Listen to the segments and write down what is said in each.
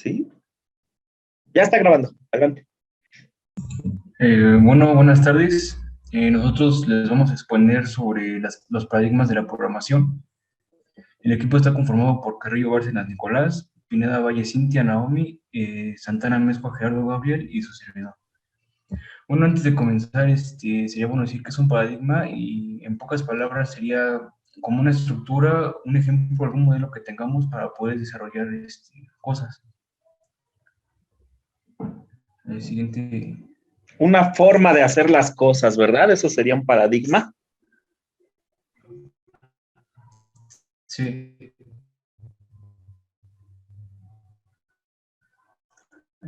¿Sí? Ya está grabando. Adelante. Bueno, buenas tardes. Nosotros les vamos a exponer sobre los paradigmas de la programación. El equipo está conformado por Carrillo Bárcenas Nicolás, Pineda Valle Cintia Naomi, Santana Mezcua Gerardo Gabriel y su servidor. Bueno, antes de comenzar, sería bueno decir que es un paradigma y en pocas palabras sería como una estructura, un ejemplo, algún modelo que tengamos para poder desarrollar cosas. El siguiente. Una forma de hacer las cosas, ¿verdad? Eso sería un paradigma. Sí.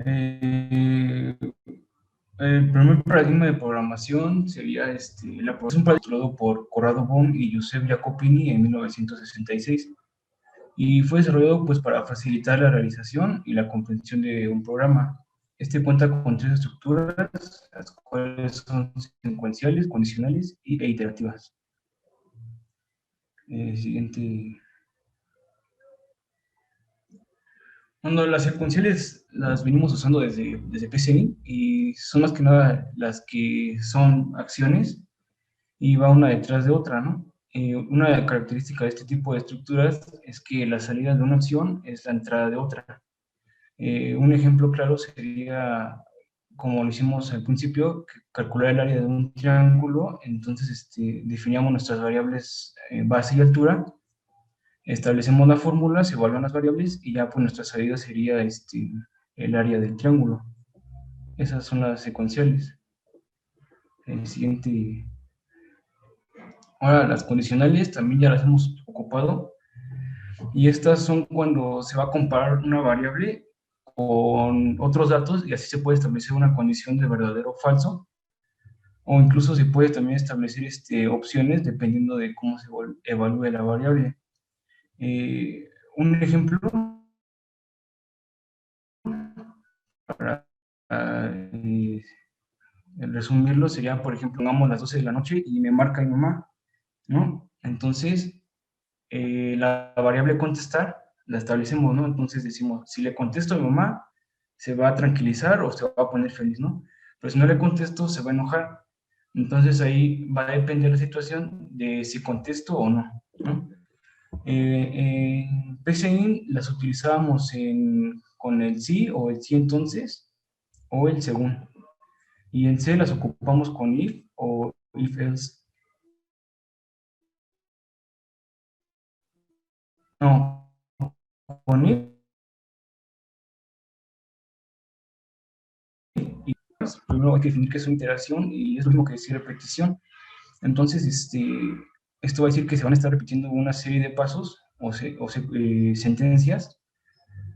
Eh, El primer paradigma de programación sería la programación titulado por Corrado Bohm y Giuseppe Jacopini en 1966 y fue desarrollado pues para facilitar la realización y la comprensión de un programa. Este cuenta con tres estructuras, las cuales son secuenciales, condicionales e iterativas. Siguiente. Bueno, las secuenciales las venimos usando desde PCI y son más que nada las que son acciones y va una detrás de otra, ¿no? Una característica de este tipo de estructuras es que la salida de una acción es la entrada de otra. Un ejemplo claro sería, como lo hicimos al principio, calcular el área de un triángulo, entonces definíamos nuestras variables base y altura, establecemos la fórmula, se evalúan las variables y ya pues nuestra salida sería el área del triángulo. Esas son las secuenciales. El siguiente. Ahora, las condicionales también ya las hemos ocupado y estas son cuando se va a comparar una variable con otros datos y así se puede establecer una condición de verdadero o falso, o incluso se puede también establecer opciones dependiendo de cómo se evalúe la variable. Un ejemplo para resumirlo sería, por ejemplo, pongamos las 12 de la noche y me marca mi mamá, ¿no? Entonces, la variable contestar la establecemos, ¿no? Entonces decimos, si le contesto a mi mamá, se va a tranquilizar o se va a poner feliz, ¿no? Pero si no le contesto, se va a enojar. Entonces ahí va a depender la situación de si contesto o no, ¿no? En PCIN las utilizábamos con el sí o el sí entonces o el según. Y en C las ocupamos con if o if else. No, con if y primero hay que definir qué es una iteración y es lo mismo que decir repetición. Entonces, esto va a decir que se van a estar repitiendo una serie de pasos o sentencias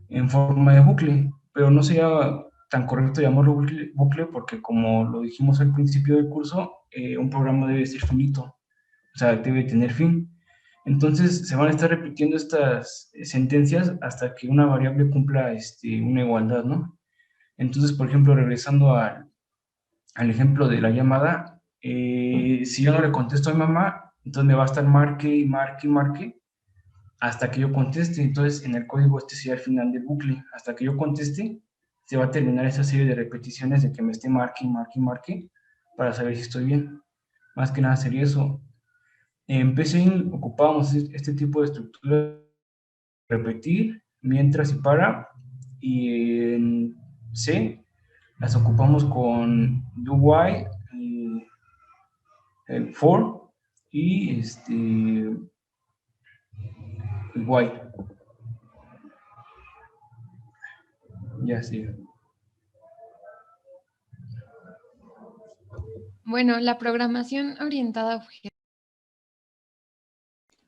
en forma de bucle, pero no sería tan correcto llamarlo bucle porque como lo dijimos al principio del curso, un programa debe ser finito, o sea, debe tener fin. Entonces, se van a estar repitiendo estas sentencias hasta que una variable cumpla una igualdad, ¿no? Entonces, por ejemplo, regresando al ejemplo de la llamada, si yo no le contesto a mi mamá, entonces me va a estar marque y marque y marque hasta que yo conteste. Entonces, en el código sería el final del bucle. Hasta que yo conteste, se va a terminar esa serie de repeticiones de que me esté marque y marque y marque para saber si estoy bien. Más que nada sería eso. En PCIN ocupábamos este tipo de estructura, repetir, mientras y para, y en C las ocupamos con do while, el for y el while. Ya sí. Bueno, la programación orientada a objetos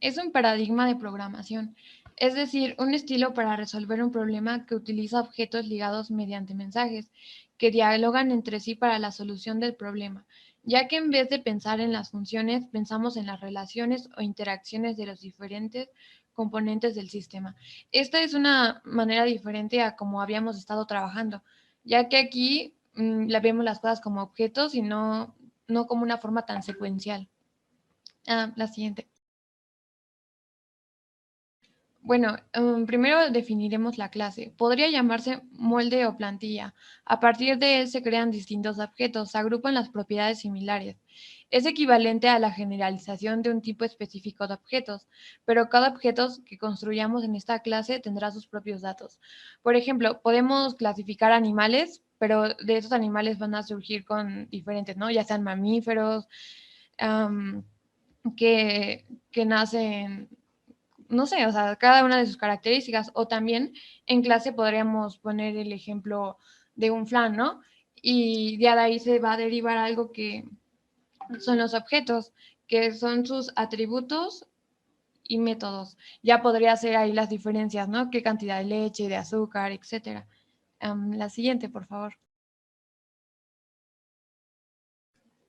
es un paradigma de programación, es decir, un estilo para resolver un problema que utiliza objetos ligados mediante mensajes que dialogan entre sí para la solución del problema, ya que en vez de pensar en las funciones, pensamos en las relaciones o interacciones de los diferentes componentes del sistema. Esta es una manera diferente a como habíamos estado trabajando, ya que aquí la vemos las cosas como objetos y no como una forma tan secuencial. La siguiente. Bueno, primero definiremos la clase. Podría llamarse molde o plantilla. A partir de él se crean distintos objetos, se agrupan las propiedades similares. Es equivalente a la generalización de un tipo específico de objetos, pero cada objeto que construyamos en esta clase tendrá sus propios datos. Por ejemplo, podemos clasificar animales, pero de esos animales van a surgir con diferentes, ¿no? Ya sean mamíferos, am, que nacen, no sé, o sea, cada una de sus características. O también en clase podríamos poner el ejemplo de un flan, ¿no? Y de ahí se va a derivar algo que son los objetos, que son sus atributos y métodos. Ya podría ser ahí las diferencias, ¿no? Qué cantidad de leche, de azúcar, etcétera. La siguiente, por favor.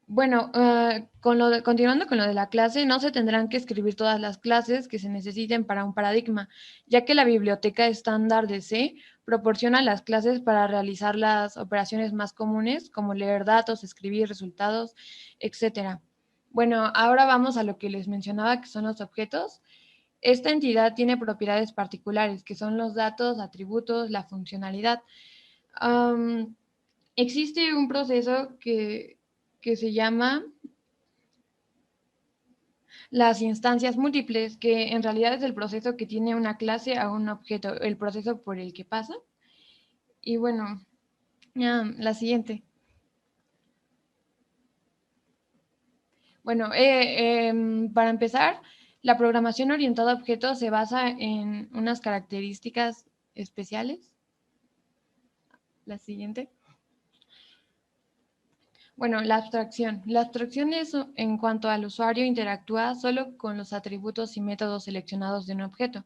Bueno, continuando con lo de la clase, no se tendrán que escribir todas las clases que se necesiten para un paradigma, ya que la biblioteca estándar de C proporciona las clases para realizar las operaciones más comunes, como leer datos, escribir resultados, etcétera. Bueno, ahora vamos a lo que les mencionaba, que son los objetos. Esta entidad tiene propiedades particulares, que son los datos, atributos, la funcionalidad. Am, Existe un proceso que se llama las instancias múltiples, que en realidad es el proceso que tiene una clase a un objeto, el proceso por el que pasa. Y bueno, la siguiente. Bueno, para empezar, la programación orientada a objetos se basa en unas características especiales. La siguiente. Bueno, la abstracción. La abstracción es en cuanto al usuario interactúa solo con los atributos y métodos seleccionados de un objeto.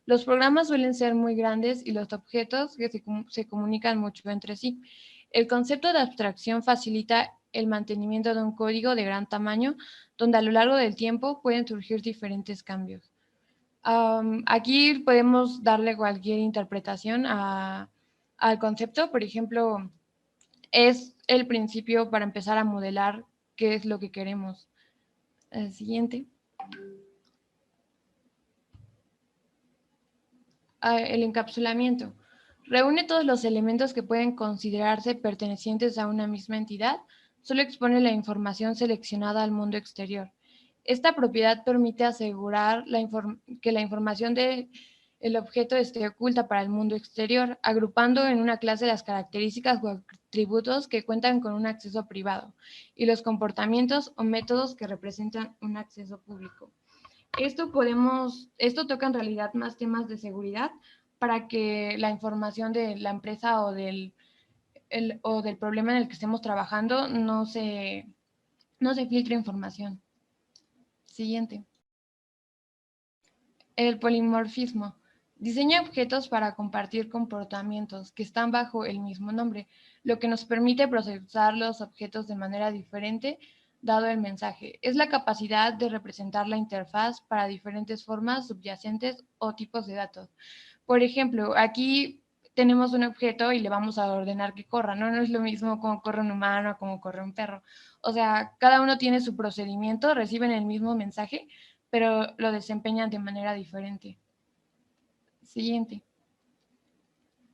Los programas suelen ser muy grandes y los objetos que se comunican mucho entre sí. El concepto de abstracción facilita el mantenimiento de un código de gran tamaño, donde a lo largo del tiempo pueden surgir diferentes cambios. Aquí podemos darle cualquier interpretación al concepto. Por ejemplo, es el principio para empezar a modelar qué es lo que queremos. El siguiente. El encapsulamiento. Reúne todos los elementos que pueden considerarse pertenecientes a una misma entidad, solo expone la información seleccionada al mundo exterior. Esta propiedad permite asegurar que la información del objeto esté oculta para el mundo exterior, agrupando en una clase las características o atributos que cuentan con un acceso privado y los comportamientos o métodos que representan un acceso público. Esto toca en realidad más temas de seguridad para que la información de la empresa o del problema en el que estemos trabajando no se filtre información. Siguiente. El polimorfismo. Diseña objetos para compartir comportamientos que están bajo el mismo nombre, lo que nos permite procesar los objetos de manera diferente dado el mensaje. Es la capacidad de representar la interfaz para diferentes formas subyacentes o tipos de datos. Por ejemplo, aquí tenemos un objeto y le vamos a ordenar que corra, ¿no? No es lo mismo como corre un humano, como corre un perro. O sea, cada uno tiene su procedimiento, reciben el mismo mensaje, pero lo desempeñan de manera diferente. Siguiente.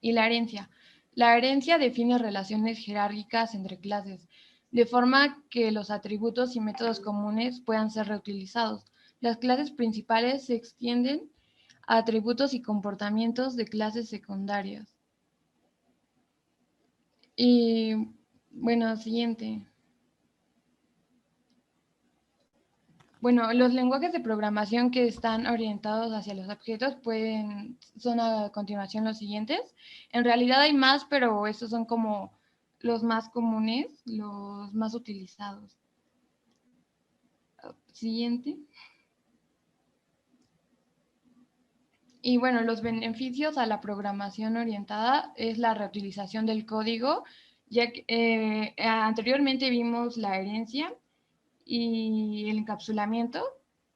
Y la herencia. La herencia define relaciones jerárquicas entre clases, de forma que los atributos y métodos comunes puedan ser reutilizados. Las clases principales se extienden a atributos y comportamientos de clases secundarias. Y bueno, siguiente. Bueno, los lenguajes de programación que están orientados hacia los objetos son a continuación los siguientes. En realidad hay más, pero estos son como los más comunes, los más utilizados. Siguiente. Y bueno, los beneficios a la programación orientada es la reutilización del código, ya que anteriormente vimos la herencia y el encapsulamiento,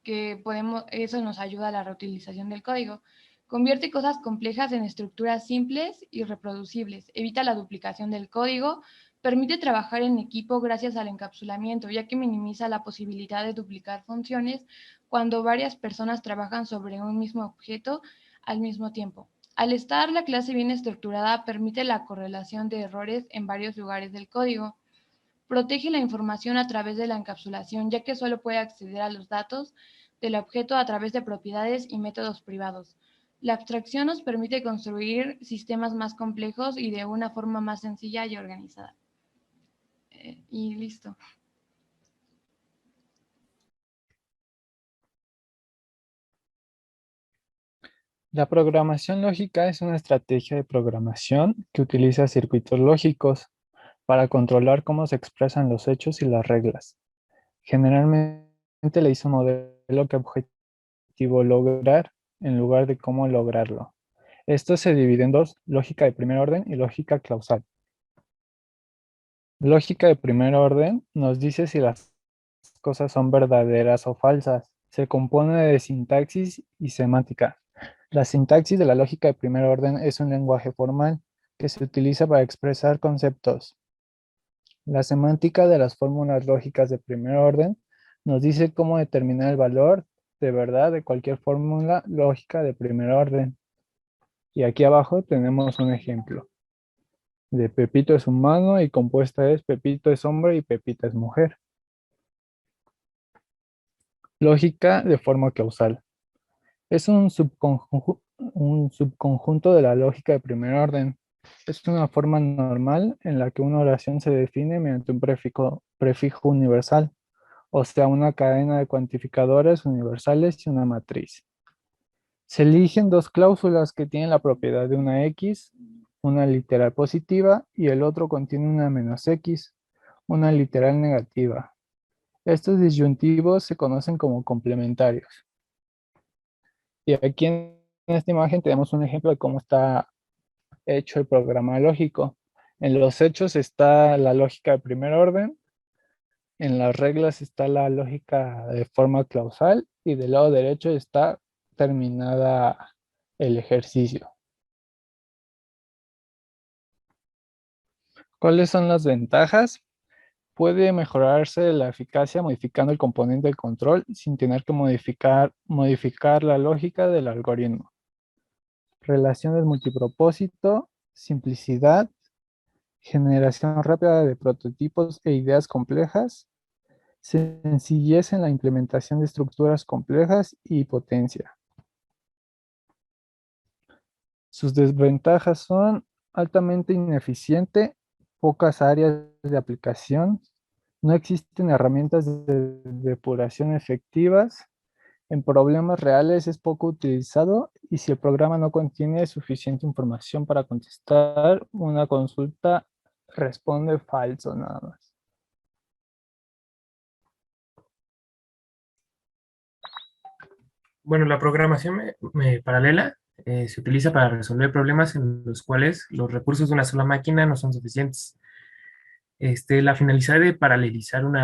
eso nos ayuda a la reutilización del código. Convierte cosas complejas en estructuras simples y reproducibles, evita la duplicación del código, permite trabajar en equipo gracias al encapsulamiento, ya que minimiza la posibilidad de duplicar funciones cuando varias personas trabajan sobre un mismo objeto al mismo tiempo. Al estar la clase bien estructurada, permite la correlación de errores en varios lugares del código. Protege la información a través de la encapsulación, ya que solo puede acceder a los datos del objeto a través de propiedades y métodos privados. La abstracción nos permite construir sistemas más complejos y de una forma más sencilla y organizada. Y listo. La programación lógica es una estrategia de programación que utiliza circuitos lógicos para controlar cómo se expresan los hechos y las reglas. Generalmente le hizo un modelo que objetivo lograr en lugar de cómo lograrlo. Esto se divide en dos: lógica de primer orden y lógica causal. Lógica de primer orden nos dice si las cosas son verdaderas o falsas. Se compone de sintaxis y semántica. La sintaxis de la lógica de primer orden es un lenguaje formal que se utiliza para expresar conceptos. La semántica de las fórmulas lógicas de primer orden nos dice cómo determinar el valor de verdad de cualquier fórmula lógica de primer orden. Y aquí abajo tenemos un ejemplo de Pepito es humano y compuesta es Pepito es hombre y Pepita es mujer. Lógica de forma causal. Es un subconjunto de la lógica de primer orden. Es una forma normal en la que una oración se define mediante un prefijo universal, o sea, una cadena de cuantificadores universales y una matriz. Se eligen dos cláusulas que tienen la propiedad de una X, una literal positiva, y el otro contiene una menos X, una literal negativa. Estos disyuntivos se conocen como complementarios. Y aquí en esta imagen tenemos un ejemplo de cómo está hecho el programa lógico. En los hechos está la lógica de primer orden, en las reglas está la lógica de forma causal y del lado derecho está terminada el ejercicio. ¿Cuáles son las ventajas? Puede mejorarse la eficacia modificando el componente de control sin tener que modificar la lógica del algoritmo. Relaciones multipropósito, simplicidad, generación rápida de prototipos e ideas complejas, sencillez en la implementación de estructuras complejas y potencia. Sus desventajas son altamente ineficiente, pocas áreas de aplicación, no existen herramientas de depuración efectivas, en problemas reales es poco utilizado y si el programa no contiene suficiente información para contestar una consulta, responde falso nada más. Bueno, la programación paralela se utiliza para resolver problemas en los cuales los recursos de una sola máquina no son suficientes. La finalidad de paralelizar un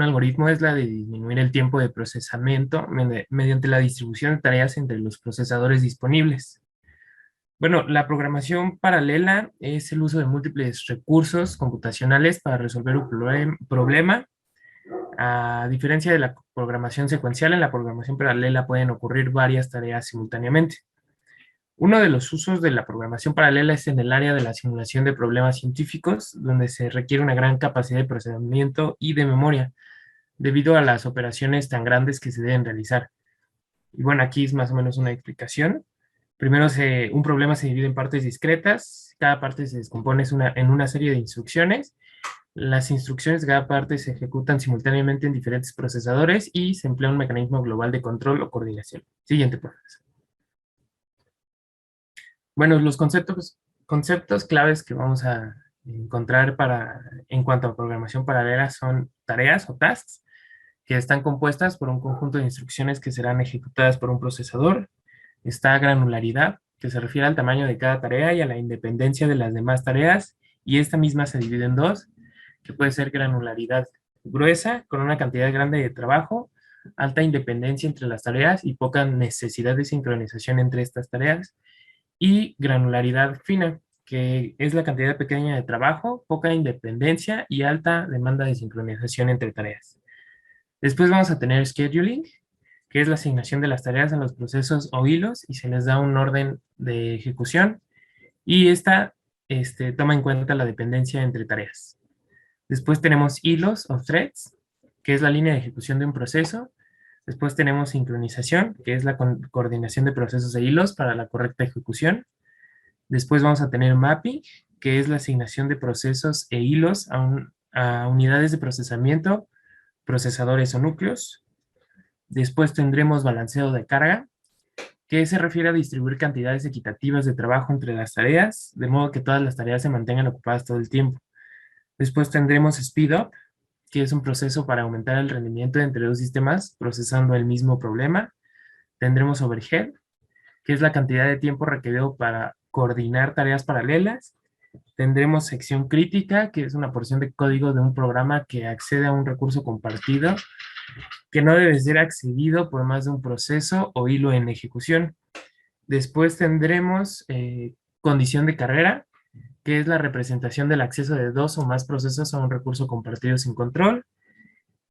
algoritmo es la de disminuir el tiempo de procesamiento mediante la distribución de tareas entre los procesadores disponibles. Bueno, la programación paralela es el uso de múltiples recursos computacionales para resolver un problema. A diferencia de la programación secuencial, en la programación paralela pueden ocurrir varias tareas simultáneamente. Uno de los usos de la programación paralela es en el área de la simulación de problemas científicos, donde se requiere una gran capacidad de procesamiento y de memoria, debido a las operaciones tan grandes que se deben realizar. Y bueno, aquí es más o menos una explicación. Primero, un problema se divide en partes discretas, cada parte se descompone en una serie de instrucciones. Las instrucciones de cada parte se ejecutan simultáneamente en diferentes procesadores y se emplea un mecanismo global de control o coordinación. Siguiente, profesor. Bueno, los conceptos claves que vamos a encontrar en cuanto a programación paralela son tareas o tasks, que están compuestas por un conjunto de instrucciones que serán ejecutadas por un procesador. Está granularidad, que se refiere al tamaño de cada tarea y a la independencia de las demás tareas, y esta misma se divide en dos, que puede ser granularidad gruesa, con una cantidad grande de trabajo, alta independencia entre las tareas y poca necesidad de sincronización entre estas tareas, y granularidad fina, que es la cantidad pequeña de trabajo, poca independencia y alta demanda de sincronización entre tareas. Después vamos a tener scheduling, que es la asignación de las tareas a los procesos o hilos y se les da un orden de ejecución y esta toma en cuenta la dependencia entre tareas. Después tenemos hilos o threads, que es la línea de ejecución de un proceso. Después tenemos sincronización, que es la coordinación de procesos e hilos para la correcta ejecución. Después vamos a tener mapping, que es la asignación de procesos e hilos a unidades de procesamiento, procesadores o núcleos. Después tendremos balanceo de carga, que se refiere a distribuir cantidades equitativas de trabajo entre las tareas, de modo que todas las tareas se mantengan ocupadas todo el tiempo. Después tendremos speed up, que es un proceso para aumentar el rendimiento entre dos sistemas procesando el mismo problema. Tendremos overhead, que es la cantidad de tiempo requerido para coordinar tareas paralelas. Tendremos sección crítica, que es una porción de código de un programa que accede a un recurso compartido, que no debe ser accedido por más de un proceso o hilo en ejecución. Después tendremos condición de carrera, que es la representación del acceso de dos o más procesos a un recurso compartido sin control.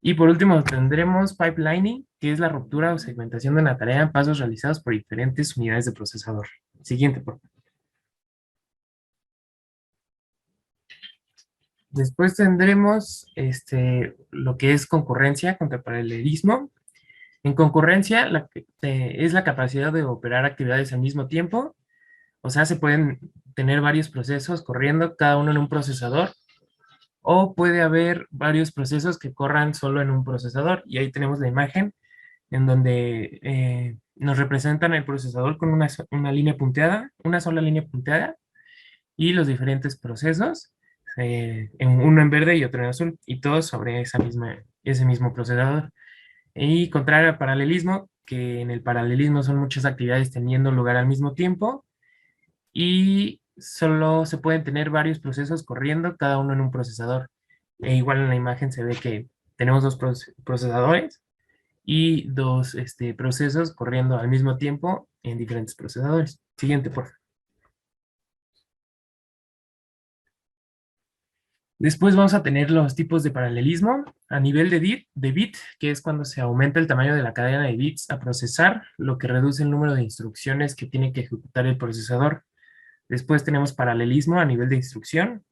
Y por último tendremos pipelining, que es la ruptura o segmentación de una tarea en pasos realizados por diferentes unidades de procesador. Siguiente, por favor. Después tendremos lo que es concurrencia contra paralelismo. En concurrencia es la capacidad de operar actividades al mismo tiempo. O sea, se pueden tener varios procesos corriendo, cada uno en un procesador, o puede haber varios procesos que corran solo en un procesador. Y ahí tenemos la imagen en donde nos representan el procesador con una línea punteada, una sola línea punteada, y los diferentes procesos, uno en verde y otro en azul, y todos sobre ese mismo procesador. Y contrario al paralelismo, que en el paralelismo son muchas actividades teniendo lugar al mismo tiempo, y solo se pueden tener varios procesos corriendo, cada uno en un procesador. E igual en la imagen se ve que tenemos dos procesadores y dos procesos corriendo al mismo tiempo en diferentes procesadores. Siguiente, por favor. Después vamos a tener los tipos de paralelismo a nivel de bit, que es cuando se aumenta el tamaño de la cadena de bits a procesar, lo que reduce el número de instrucciones que tiene que ejecutar el procesador. Después tenemos paralelismo a nivel de instrucción,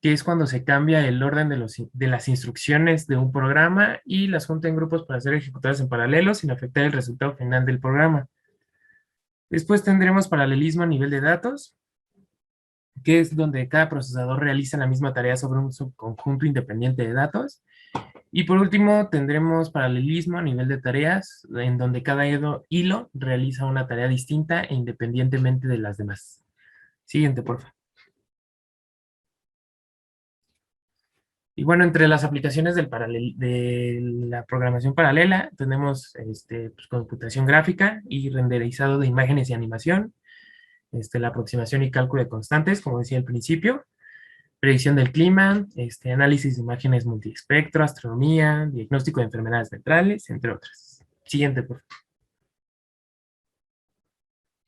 que es cuando se cambia el orden de las instrucciones de un programa y las junta en grupos para ser ejecutadas en paralelo sin afectar el resultado final del programa. Después tendremos paralelismo a nivel de datos, que es donde cada procesador realiza la misma tarea sobre un subconjunto independiente de datos. Y por último tendremos paralelismo a nivel de tareas, en donde cada hilo realiza una tarea distinta e independientemente de las demás. Siguiente, por favor. Y bueno, entre las aplicaciones de la programación paralela tenemos pues, computación gráfica y renderizado de imágenes y animación, la aproximación y cálculo de constantes, como decía al principio, predicción del clima, análisis de imágenes multiespectro, astronomía, diagnóstico de enfermedades centrales, entre otras. Siguiente, por favor.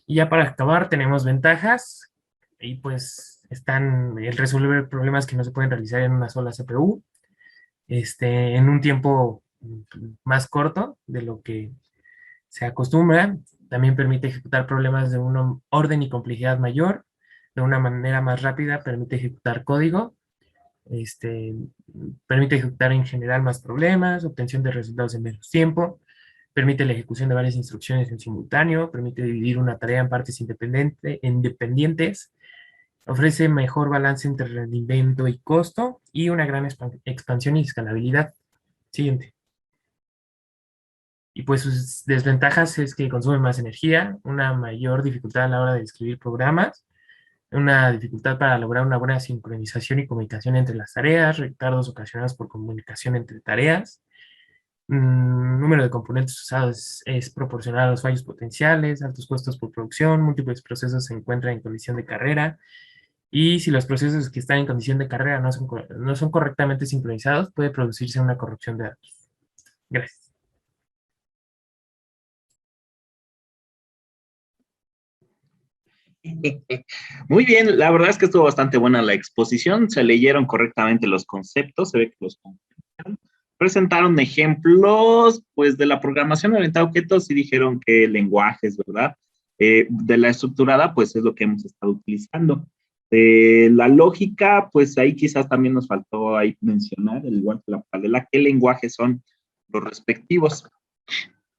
Y ya para acabar tenemos ventajas, y pues están el resolver problemas que no se pueden realizar en una sola CPU, en un tiempo más corto de lo que se acostumbra. También permite ejecutar problemas de un orden y complejidad mayor, de una manera más rápida, permite ejecutar código, permite ejecutar en general más problemas, obtención de resultados en menos tiempo, permite la ejecución de varias instrucciones en simultáneo, permite dividir una tarea en partes independientes, ofrece mejor balance entre rendimiento y costo y una gran expansión y escalabilidad. Siguiente. Y pues sus desventajas es que consume más energía, una mayor dificultad a la hora de escribir programas, una dificultad para lograr una buena sincronización y comunicación entre las tareas, retardos ocasionados por comunicación entre tareas, número de componentes usados es proporcional a los fallos potenciales, altos costos por producción, múltiples procesos se encuentran en condición de carrera, y si los procesos que están en condición de carrera no son correctamente sincronizados, puede producirse una corrupción de datos. Gracias. Muy bien, la verdad es que estuvo bastante buena la exposición, se leyeron correctamente los conceptos, se ve que los comprendieron. presentaron ejemplos, pues, de la programación orientada a objetos y dijeron que lenguajes, ¿verdad? De la estructurada, pues, es lo que hemos estado utilizando. De la lógica, pues, ahí quizás también nos faltó ahí mencionar, al igual que la paralela, qué lenguajes son los respectivos.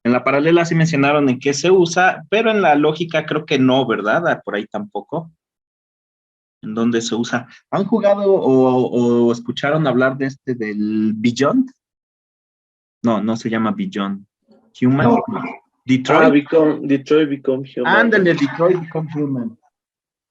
En la paralela sí mencionaron en qué se usa, pero en la lógica creo que no, ¿verdad? Por ahí tampoco. ¿En dónde se usa? ¿Han jugado o escucharon hablar de del Beyond? No, no se llama Beyond. Human. No. Detroit. Detroit Become Human. Ándale, Detroit Become Human.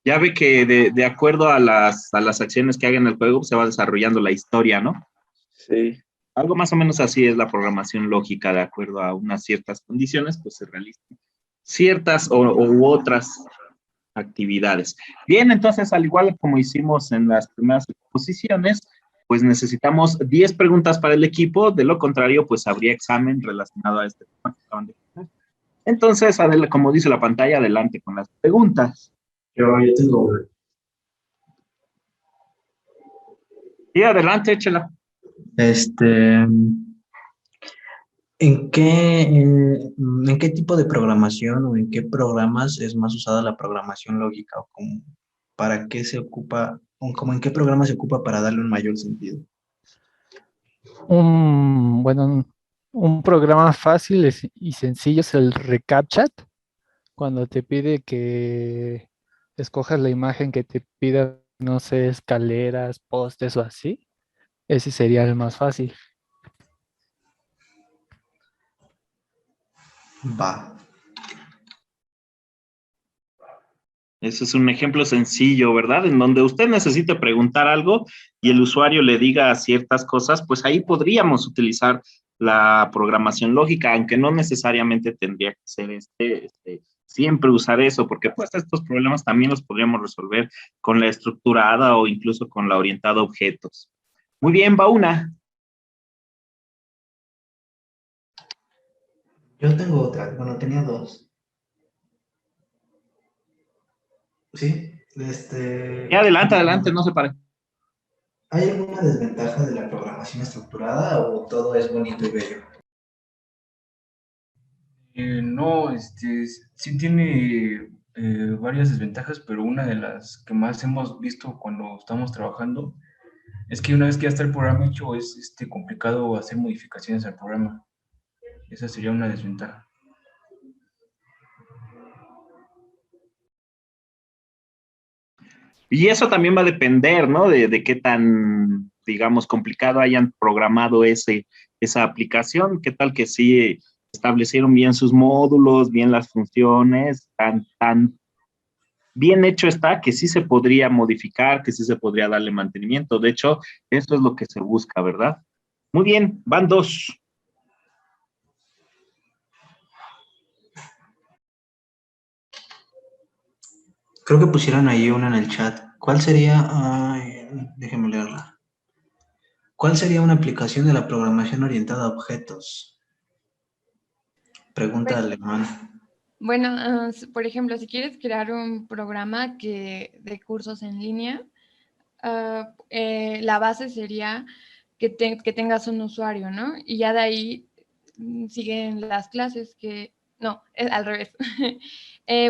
Ya ve que de acuerdo a las acciones que haga en el juego, se va desarrollando la historia, ¿no? Sí. Algo más o menos así es la programación lógica, de acuerdo a unas ciertas condiciones, pues se realizan ciertas u otras actividades. Bien, entonces, al igual como hicimos en las primeras exposiciones, pues necesitamos 10 preguntas para el equipo, de lo contrario, pues habría examen relacionado a este tema que acaban de hacer. Entonces, como dice la pantalla, adelante con las preguntas. Yo tengo una. Y adelante, échela. ¿En qué tipo de programación o en qué programas es más usada la programación lógica? ¿O para qué se ocupa, o como en qué programa se ocupa para darle un mayor sentido? Bueno, un programa fácil y sencillo es el ReCAPTCHA, cuando te pide que escojas la imagen que te pida, no sé, escaleras, postes o así. Ese sería el más fácil. Va. Ese es un ejemplo sencillo, ¿verdad? En donde usted necesite preguntar algo y el usuario le diga ciertas cosas, pues ahí podríamos utilizar la programación lógica, aunque no necesariamente tendría que ser siempre usar eso, porque pues estos problemas también los podríamos resolver con la estructurada o incluso con la orientada a objetos. Muy bien, va una. Yo tengo otra, bueno, tenía dos. Sí, Y adelante, adelante, no se pare. ¿hay alguna desventaja de la programación estructurada o todo es bonito y bello? No, sí tiene varias desventajas, pero una de las que más hemos visto cuando estamos trabajando es que una vez que ya está el programa hecho, es complicado hacer modificaciones al programa. Esa sería una desventaja. Y eso también va a depender, ¿no? De qué tan, digamos, complicado hayan programado esa aplicación. ¿Qué tal que sí establecieron bien sus módulos, bien las funciones, tan bien hecho está que sí se podría modificar, que sí se podría darle mantenimiento? De hecho, eso es lo que se busca, ¿verdad? Muy bien, van dos. Creo que pusieron ahí una en el chat. ¿Cuál sería? Déjenme leerla. ¿Cuál sería una aplicación de la programación orientada a objetos? Pregunta alemana. Bueno, por ejemplo, si quieres crear un programa de cursos en línea, la base sería que tengas un usuario, ¿no? Y ya de ahí siguen las clases no, es al revés.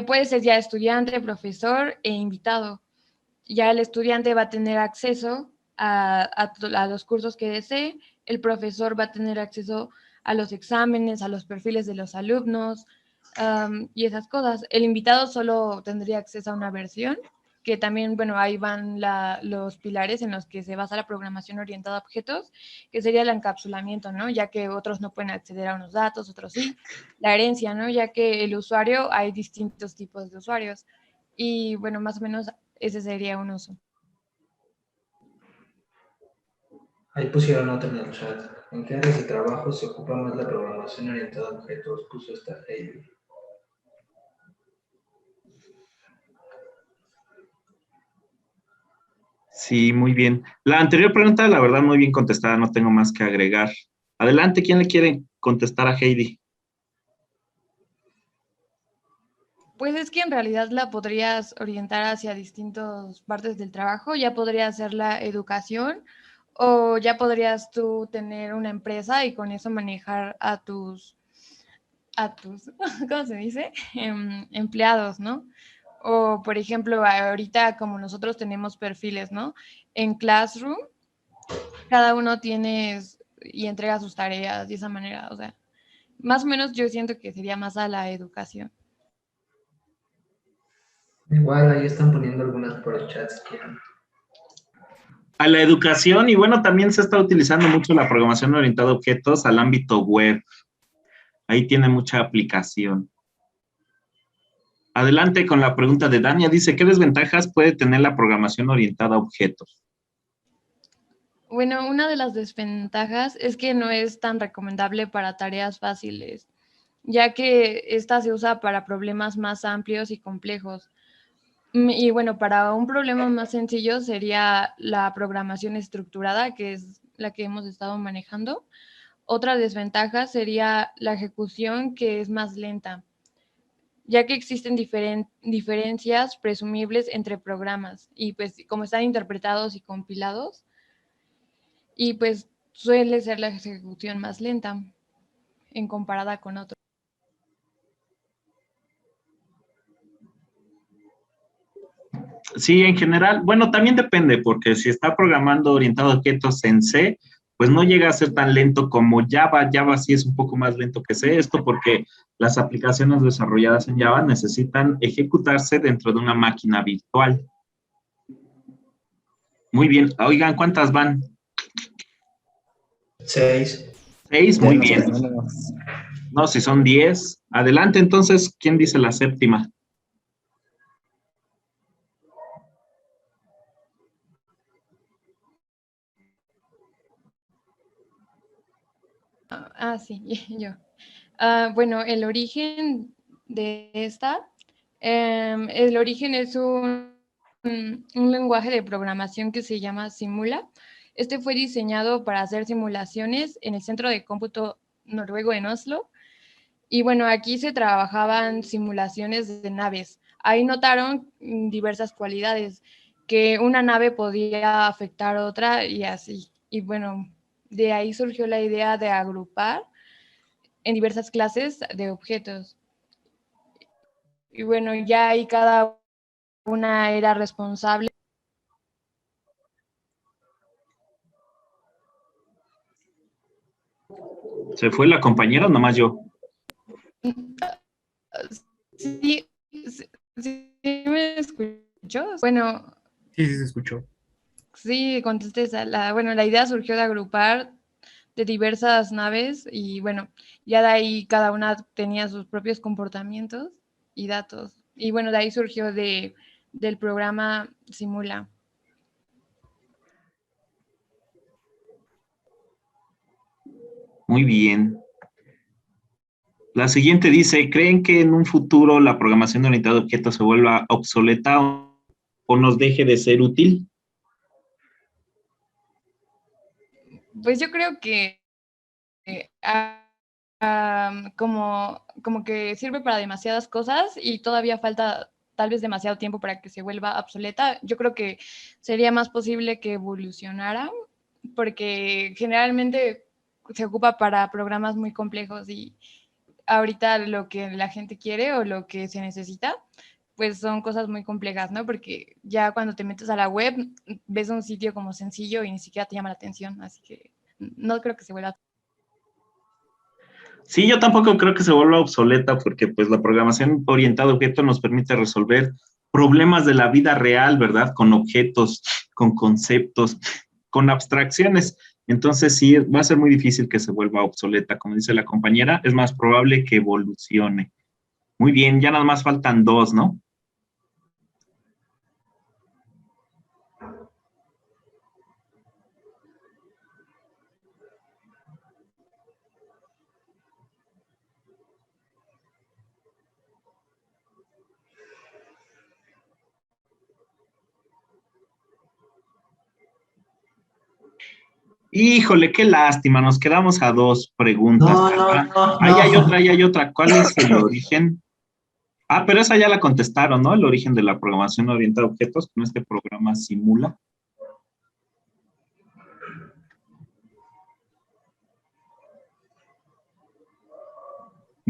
Puede ser ya estudiante, profesor e invitado. Ya el estudiante va a tener acceso a los cursos que desee, el profesor va a tener acceso a los exámenes, a los perfiles de los alumnos y esas cosas. El invitado solo tendría acceso a una versión, que también, bueno, ahí van los pilares en los que se basa la programación orientada a objetos, que sería el encapsulamiento, ¿no? Ya que otros no pueden acceder a unos datos, otros sí. La herencia, ¿no? Ya que el usuario, hay distintos tipos de usuarios. Y bueno, más o menos ese sería un uso. Ahí pusieron otra en el chat. ¿En qué áreas de trabajo se ocupa más la programación orientada a objetos? Puso esta Heidi. Sí, muy bien. La anterior pregunta, la verdad, muy bien contestada, no tengo más que agregar. Adelante, ¿quién le quiere contestar a Heidi? Pues es que en realidad la podrías orientar hacia distintas partes del trabajo, ya podría ser la educación O ya podrías tú tener una empresa y con eso manejar a tus, ¿cómo se dice? Empleados, ¿no? O, por ejemplo, ahorita como nosotros tenemos perfiles, ¿no? En Classroom, cada uno tiene y entrega sus tareas de esa manera, o sea, más o menos yo siento que sería más a la educación. Igual ahí están poniendo algunas por el chat si quieren. A la educación, y bueno, también se está utilizando mucho la programación orientada a objetos al ámbito web. Ahí tiene mucha aplicación. Adelante con la pregunta de Dania. Dice, ¿qué desventajas puede tener la programación orientada a objetos? Bueno, una de las desventajas es que no es tan recomendable para tareas fáciles, ya que esta se usa para problemas más amplios y complejos. Y bueno, para un problema más sencillo sería la programación estructurada, que es la que hemos estado manejando. Otra desventaja sería la ejecución, que es más lenta, ya que existen diferencias presumibles entre programas y pues como están interpretados y compilados, y pues suele ser la ejecución más lenta en comparada con otros. Sí, en general, bueno, también depende, porque si está programando orientado a objetos en C, pues no llega a ser tan lento como Java. Java sí es un poco más lento que C, esto porque las aplicaciones desarrolladas en Java necesitan ejecutarse dentro de una máquina virtual. Muy bien, oigan, ¿cuántas van? 6. 6, Ya muy nos bien. tenemos. No, si son 10. Adelante, entonces, ¿quién dice la séptima? Sí, yo. Bueno, el origen de esta, el origen es un lenguaje de programación que se llama Simula. Este fue diseñado para hacer simulaciones en el Centro de Cómputo Noruego en Oslo. Y bueno, aquí se trabajaban simulaciones de naves. Ahí notaron diversas cualidades, que una nave podía afectar a otra y así. Y bueno, de ahí surgió la idea de agrupar en diversas clases de objetos. Y bueno, ya ahí cada una era responsable. ¿Se fue la compañera o nomás yo? Sí, sí me escuchó. Bueno, Sí, sí se escuchó. sí, contesté esa. Bueno, la idea surgió de agrupar de diversas naves y bueno, ya de ahí cada una tenía sus propios comportamientos y datos. Y bueno, de ahí surgió del programa Simula. Muy bien. La siguiente dice, ¿creen que en un futuro la programación orientada a objetos se vuelva obsoleta o nos deje de ser útil? Pues yo creo que como que sirve para demasiadas cosas y todavía falta tal vez demasiado tiempo para que se vuelva obsoleta. Yo creo que sería más posible que evolucionara, porque generalmente se ocupa para programas muy complejos y ahorita lo que la gente quiere o lo que se necesita, pues son cosas muy complejas, ¿no? Porque ya cuando te metes a la web, ves un sitio como sencillo y ni siquiera te llama la atención, así que no creo que se vuelva. Sí, yo tampoco creo que se vuelva obsoleta porque pues la programación orientada a objetos nos permite resolver problemas de la vida real, ¿verdad? Con objetos, con conceptos, con abstracciones. Entonces sí, va a ser muy difícil que se vuelva obsoleta. Como dice la compañera, es más probable que evolucione. Muy bien, ya nada más faltan 2, ¿no? Híjole, qué lástima, nos quedamos a 2 preguntas. Ahí hay otra. ¿Cuál es el origen? Pero esa ya la contestaron, ¿no? El origen de la programación orientada a objetos con este programa Simula.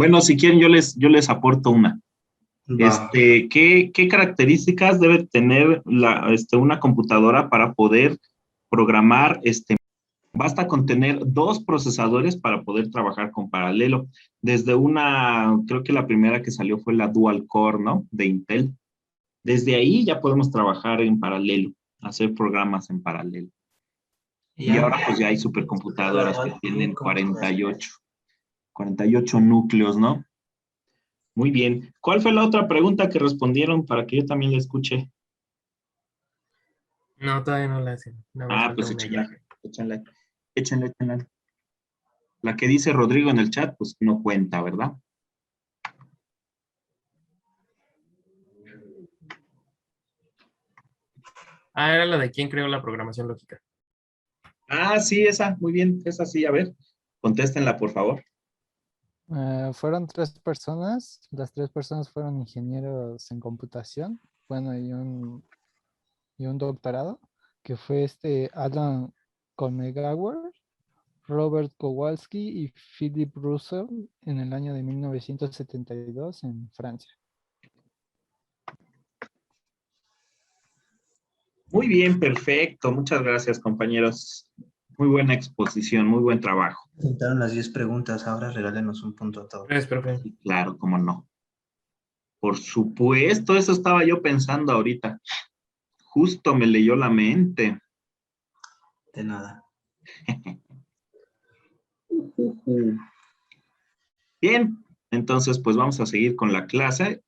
Bueno, si quieren, yo les aporto una. Va. ¿Qué características debe tener una computadora para poder programar? Basta con tener 2 procesadores para poder trabajar con paralelo. Desde creo que la primera que salió fue la Dual Core, ¿no? De Intel. Desde ahí ya podemos trabajar en paralelo, hacer programas en paralelo. Y ahora pues ya hay supercomputadoras que tienen 48 núcleos, ¿no? Muy bien. ¿Cuál fue la otra pregunta que respondieron para que yo también la escuche? No, todavía no la hacen. Nada más falta Pues una échenla, ya. échenla. La que dice Rodrigo en el chat, pues no cuenta, ¿verdad? Era la de quién creó la programación lógica. Sí, esa, muy bien, esa sí, a ver, contéstenla, por favor. Fueron 3 personas. Las 3 personas fueron ingenieros en computación. Bueno, y un doctorado, que fue Alan Colmegawer, Robert Kowalski y Philip Russell en el año de 1972 en Francia. Muy bien, perfecto. Muchas gracias, compañeros. Muy buena exposición, muy buen trabajo. Presentaron las 10 preguntas, ahora regálenos un punto a todos. Gracias, profe. Sí, claro, cómo no. Por supuesto, eso estaba yo pensando ahorita. Justo me leyó la mente. De nada. Bien, entonces pues vamos a seguir con la clase.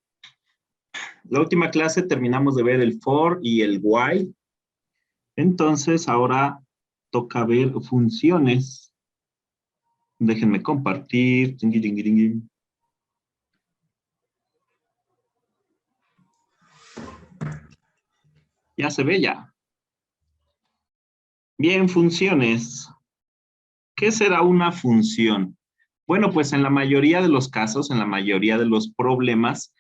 La última clase terminamos de ver el for y el while. Entonces ahora toca ver funciones. Déjenme compartir. Tingui, tingui, tingui. Ya se ve ya. Bien, funciones. ¿Qué será una función? Bueno, pues en la mayoría de los casos, en la mayoría de los problemas,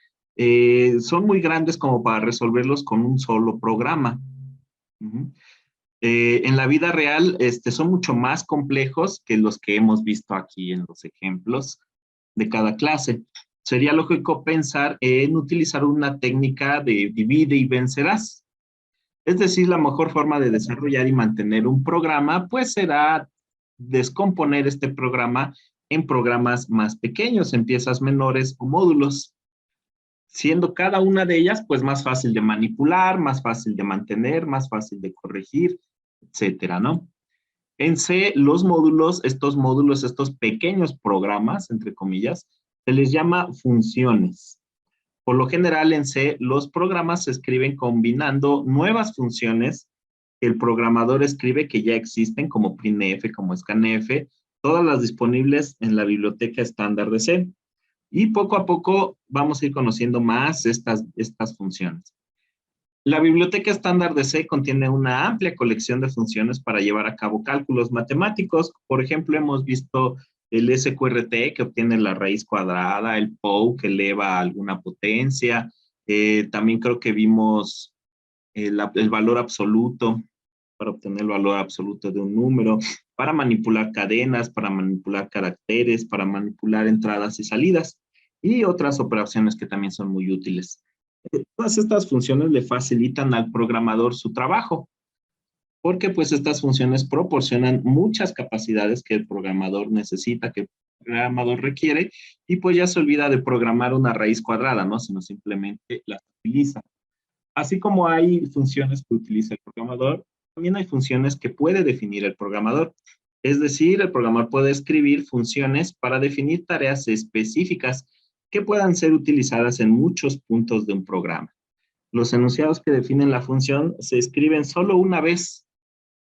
son muy grandes como para resolverlos con un solo programa. En la vida real, son mucho más complejos que los que hemos visto aquí en los ejemplos de cada clase. Sería lógico pensar en utilizar una técnica de divide y vencerás. Es decir, la mejor forma de desarrollar y mantener un programa, pues será descomponer este programa en programas más pequeños, en piezas menores o módulos, siendo cada una de ellas pues más fácil de manipular, más fácil de mantener, más fácil de corregir, etcétera, ¿no? En C, estos pequeños programas, entre comillas, se les llama funciones. Por lo general en C, los programas se escriben combinando nuevas funciones que el programador escribe que ya existen, como printf, como scanf, todas las disponibles en la biblioteca estándar de C. Y poco a poco vamos a ir conociendo más estas funciones. La biblioteca estándar de C contiene una amplia colección de funciones para llevar a cabo cálculos matemáticos. Por ejemplo, hemos visto el SQRT que obtiene la raíz cuadrada, el POU que eleva a alguna potencia. También creo que vimos el valor absoluto, para obtener el valor absoluto de un número, para manipular cadenas, para manipular caracteres, para manipular entradas y salidas, y otras operaciones que también son muy útiles. Todas estas funciones le facilitan al programador su trabajo, porque pues estas funciones proporcionan muchas capacidades que el programador necesita, que el programador requiere, y pues ya se olvida de programar una raíz cuadrada, ¿no? Sino simplemente las utiliza. Así como hay funciones que utiliza el programador, también hay funciones que puede definir el programador. Es decir, el programador puede escribir funciones para definir tareas específicas que puedan ser utilizadas en muchos puntos de un programa. Los enunciados que definen la función se escriben solo una vez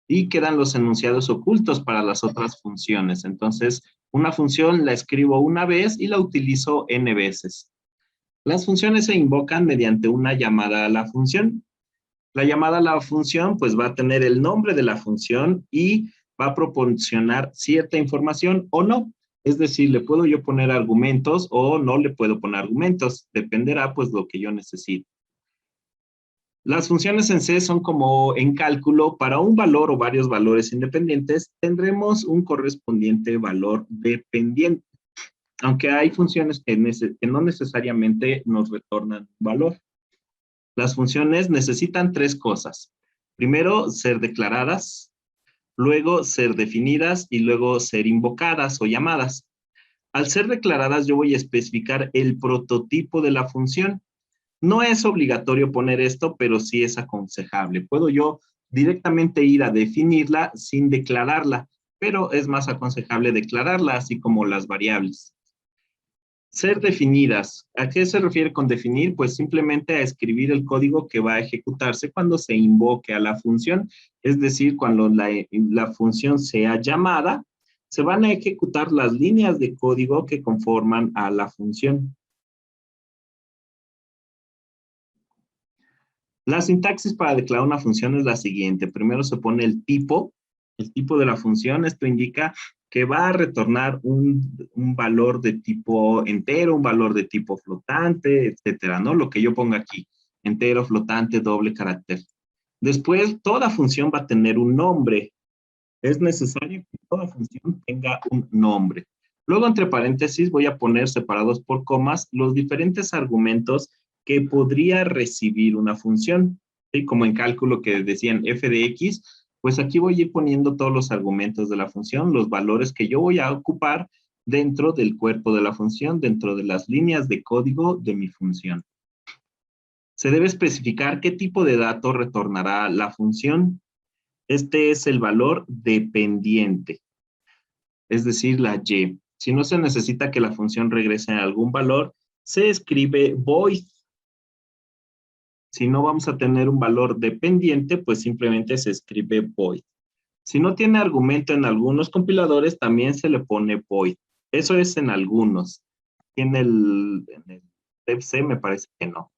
y quedan los enunciados ocultos para las otras funciones. Entonces, una función la escribo una vez y la utilizo n veces. Las funciones se invocan mediante una llamada a la función. La llamada a la función pues va a tener el nombre de la función y va a proporcionar cierta información o no. Es decir, le puedo yo poner argumentos o no le puedo poner argumentos. Dependerá pues lo que yo necesite. Las funciones en C son como en cálculo, para un valor o varios valores independientes, tendremos un correspondiente valor dependiente. aunque hay funciones que no necesariamente nos retornan valor. Las funciones necesitan tres cosas. Primero, ser declaradas, luego ser definidas y luego ser invocadas o llamadas. Al ser declaradas, yo voy a especificar el prototipo de la función. No es obligatorio poner esto, pero sí es aconsejable. Puedo yo directamente ir a definirla sin declararla, pero es más aconsejable declararla, así como las variables. Ser definidas. ¿A qué se refiere con definir? Pues simplemente a escribir el código que va a ejecutarse cuando se invoque a la función, es decir, cuando la función sea llamada, se van a ejecutar las líneas de código que conforman a la función. La sintaxis para declarar una función es la siguiente. Primero se pone el tipo de la función. Esto indica que va a retornar un valor de tipo entero, un valor de tipo flotante, etcétera, ¿no? Lo que yo ponga aquí, entero, flotante, doble carácter. Después, toda función va a tener un nombre. Es necesario que toda función tenga un nombre. Luego, entre paréntesis, voy a poner separados por comas los diferentes argumentos que podría recibir una función. ¿Sí? Como en cálculo que decían f de x, pues aquí voy a ir poniendo todos los argumentos de la función, los valores que yo voy a ocupar dentro del cuerpo de la función, dentro de las líneas de código de mi función. Se debe especificar qué tipo de dato retornará la función. Este es el valor dependiente, es decir, la y. Si no se necesita que la función regrese a algún valor, se escribe void. Si no vamos a tener un valor dependiente, pues simplemente se escribe void. Si no tiene argumento en algunos compiladores, también se le pone void. Eso es en algunos. En el DevC me parece que no.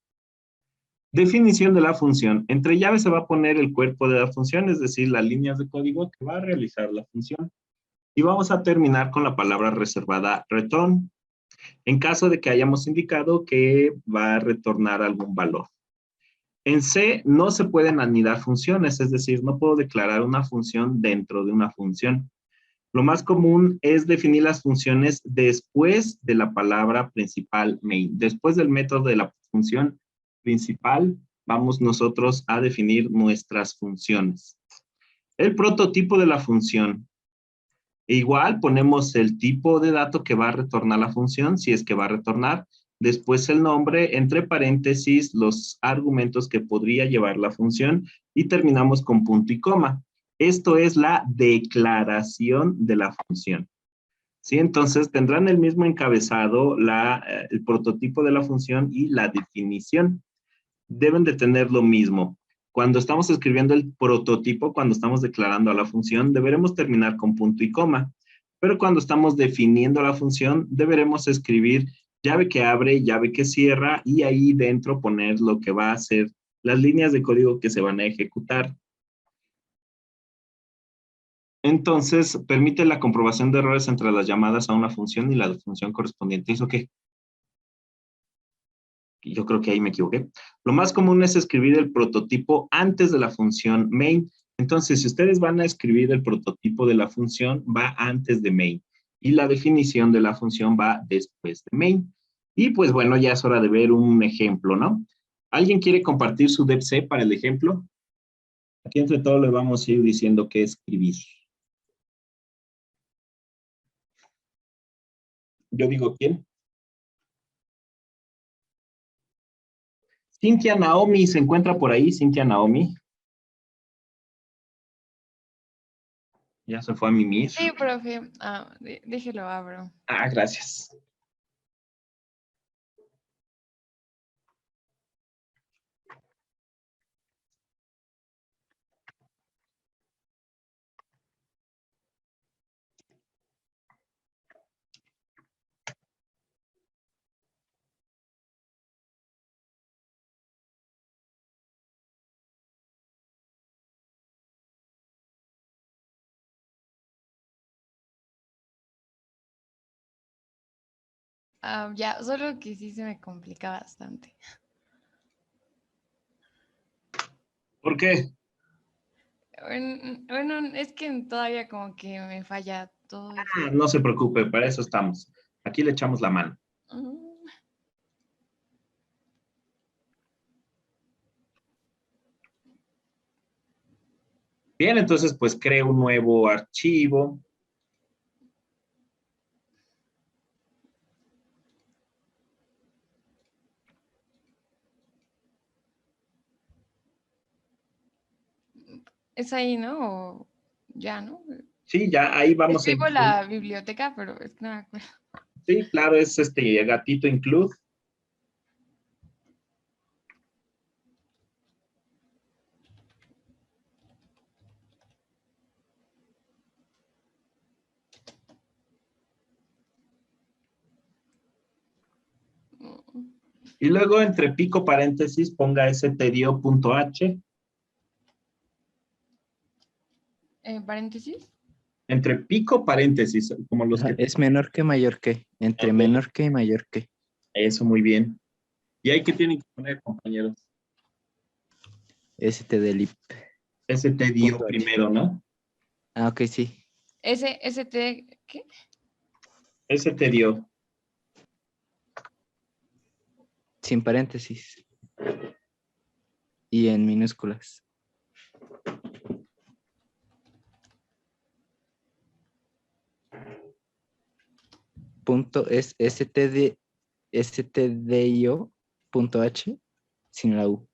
Definición de la función. Entre llaves se va a poner el cuerpo de la función, es decir, las líneas de código que va a realizar la función. Y vamos a terminar con la palabra reservada return, en caso de que hayamos indicado que va a retornar algún valor. En C no se pueden anidar funciones, es decir, no puedo declarar una función dentro de una función. Lo más común es definir las funciones después de la palabra principal main. Después del método de la función principal, vamos nosotros a definir nuestras funciones. El prototipo de la función. Igual ponemos el tipo de dato que va a retornar la función, si es que va a retornar. Después el nombre, entre paréntesis, los argumentos que podría llevar la función y terminamos con punto y coma. Esto es la declaración de la función. ¿Sí? Entonces tendrán el mismo encabezado, el prototipo de la función y la definición. Deben de tener lo mismo. Cuando estamos escribiendo el prototipo, cuando estamos declarando a la función, deberemos terminar con punto y coma. Pero cuando estamos definiendo la función, deberemos escribir llave que abre, llave que cierra y ahí dentro poner lo que va a ser las líneas de código que se van a ejecutar. Entonces, permite la comprobación de errores entre las llamadas a una función y la función correspondiente. ¿Eso qué? Yo creo que ahí me equivoqué. Lo más común es escribir el prototipo antes de la función main. Entonces, si ustedes van a escribir el prototipo de la función, va antes de main. Y la definición de la función va después de main. Y pues bueno, ya es hora de ver un ejemplo, ¿no? ¿Alguien quiere compartir su DevC para el ejemplo? Aquí entre todos le vamos a ir diciendo qué escribir. Yo digo, ¿quién? Cintia Naomi, ¿se encuentra por ahí? Cintia Naomi. Ya se fue a mimir. Sí, profe. Déjelo abro. Ah, gracias. Ya, solo que sí se me complica bastante. ¿Por qué? Bueno, es que todavía como que me falla todo eso. No se preocupe, para eso estamos. Aquí le echamos la mano. Bien, entonces pues creo un nuevo archivo. Es ahí, ¿no? O ya, ¿no? Sí, ya ahí vamos a Escribo la biblioteca, pero es que no me acuerdo. Sí, claro, es gatito include. Y luego entre pico paréntesis ponga stdio.h. ¿Paréntesis? Entre pico paréntesis, como los Ajá, que... es menor que mayor que, entre Ok. menor que y mayor que. Eso, muy bien. ¿Y ahí qué tienen que poner, compañeros? stdlib. stdio Punto H. primero, ¿no? Ah, ok, sí. ST, ¿qué? stdio. Sin paréntesis. Y en minúsculas. Punto es stdio.h sin la U.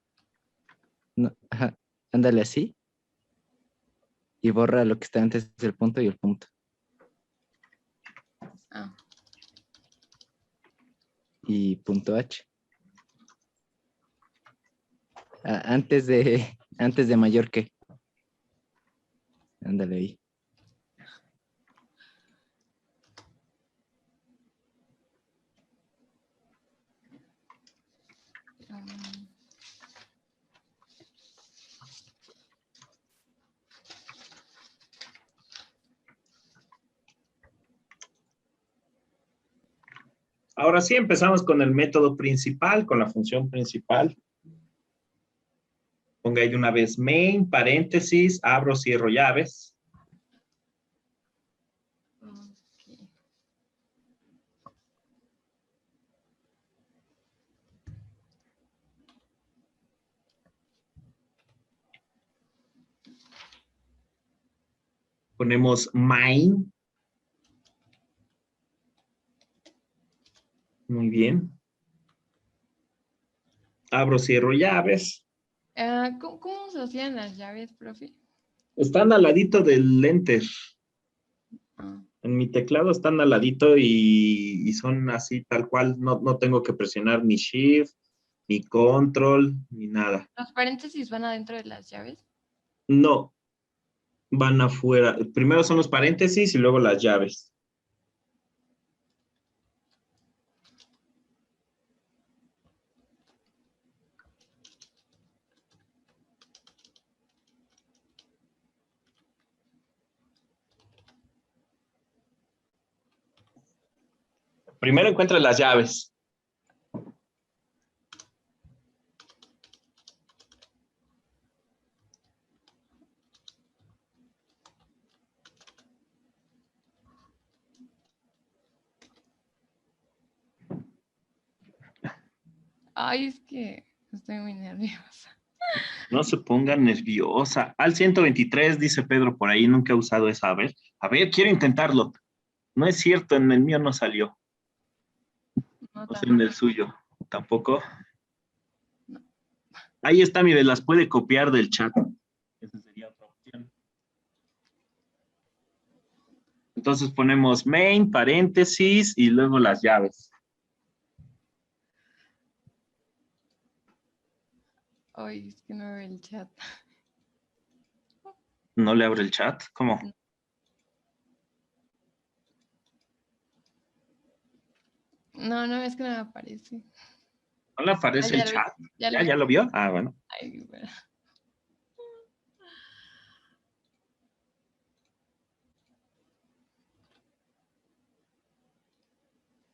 No, ajá, ándale así. Y borra lo que está antes del punto y el punto. Ah. Y punto H. Antes de mayor que. Ándale ahí. Ahora sí, empezamos con el método principal, con la función principal. Ponga ahí una vez main, paréntesis, abro, cierro llaves. Okay. Ponemos main. Muy bien. Abro, cierro llaves. ¿Cómo se hacían las llaves, profe? Están al ladito del enter. Ah. En mi teclado están al ladito y son así tal cual. No tengo que presionar ni shift, ni control, ni nada. ¿Los paréntesis van adentro de las llaves? No, van afuera. Primero son los paréntesis y luego las llaves. Primero encuentra las llaves. Ay, es que estoy muy nerviosa. No se ponga nerviosa. Al 123, dice Pedro por ahí, nunca he usado esa. A ver, quiero intentarlo. No es cierto, en el mío no salió. No, O sea, en el tampoco. suyo. Tampoco. No. Ahí está, mire, las puede copiar del chat. Esa sería otra opción. Entonces ponemos main, paréntesis y luego las llaves. Ay, es que no veo el chat. ¿No le abre el chat? ¿Cómo? No, no, es que no me aparece. ¿No le aparece Ah, el ya lo vi, chat? ya lo vi. ¿Ya lo vio? Ah, bueno. Ay, bueno.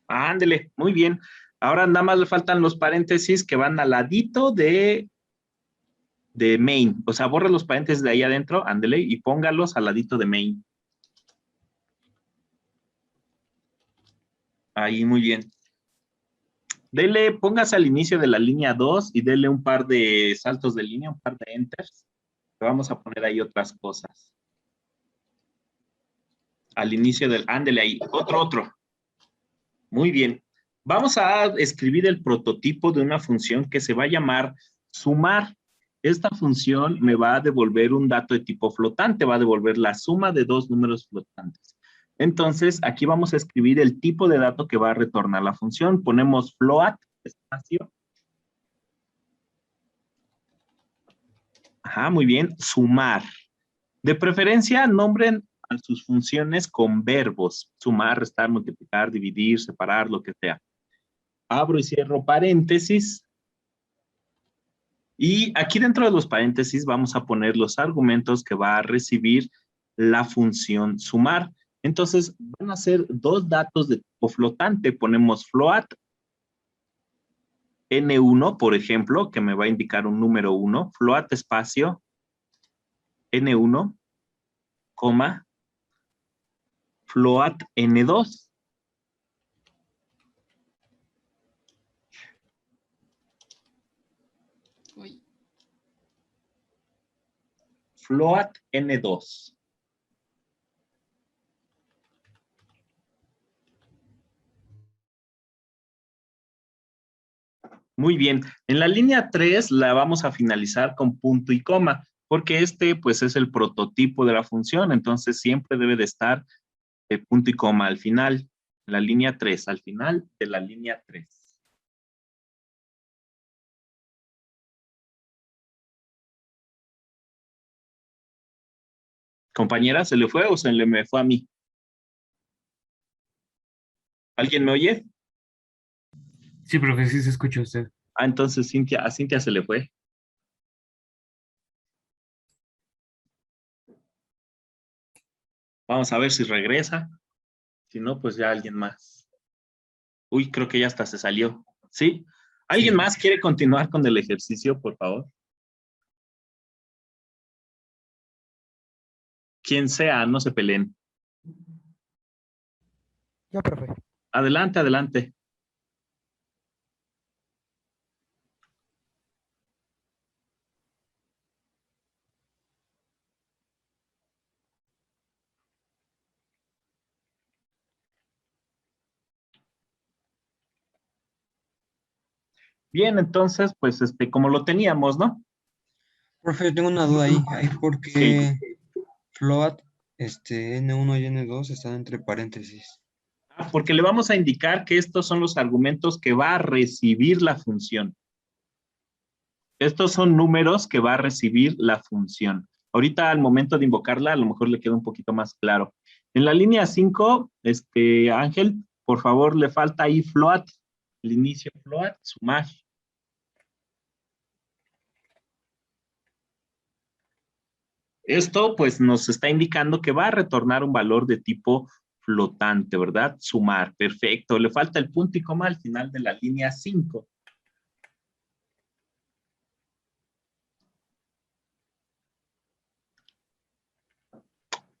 Ándele, muy bien. Ahora nada más le faltan los paréntesis que van al ladito de main. O sea, borra los paréntesis de ahí adentro, ándele, y póngalos al ladito de main. Ahí, muy bien. Dele, póngase al inicio de la línea 2 y dele un par de saltos de línea, un par de enters. Vamos a poner ahí otras cosas. Al inicio del, ándele ahí, otro. Muy bien. Vamos a escribir el prototipo de una función que se va a llamar sumar. Esta función me va a devolver un dato de tipo flotante, va a devolver la suma de dos números flotantes. Entonces, aquí vamos a escribir el tipo de dato que va a retornar la función. Ponemos float, espacio. Ajá, muy bien. Sumar. De preferencia, nombren a sus funciones con verbos. Sumar, restar, multiplicar, dividir, separar, lo que sea. Abro y cierro paréntesis. Y aquí dentro de los paréntesis vamos a poner los argumentos que va a recibir la función sumar. Entonces, van a ser dos datos de tipo flotante. Ponemos float N1, por ejemplo, que me va a indicar un número 1. Float espacio N1, coma, float N2. Uy. Float N2. Muy bien. En la línea 3 la vamos a finalizar con punto y coma, porque este pues es el prototipo de la función, entonces siempre debe de estar punto y coma al final. La línea 3, al final de la línea 3. Compañera, ¿se le fue o se le me fue a mí? ¿Alguien me oye? Sí, profe, sí se escucha usted. Ah, entonces a Cintia se le fue. Vamos a ver si regresa. Si no, pues ya alguien más. Uy, creo que ya hasta se salió. ¿Sí? ¿Alguien más quiere continuar con el ejercicio, por favor? Quien sea, no se peleen. Ya, profe. Adelante, adelante. Bien, entonces, pues, como lo teníamos, ¿no? Profe, yo tengo una duda ahí. ¿Por Sí. qué float, N1 y N2 están entre paréntesis? Porque le vamos a indicar que estos son los argumentos que va a recibir la función. Estos son números que va a recibir la función. Ahorita al momento de invocarla, a lo mejor le queda un poquito más claro. En la línea 5, Ángel, por favor, le falta ahí float, el inicio float, sumar. Esto pues nos está indicando que va a retornar un valor de tipo flotante, ¿verdad? Sumar, perfecto. Le falta el punto y coma al final de la línea 5.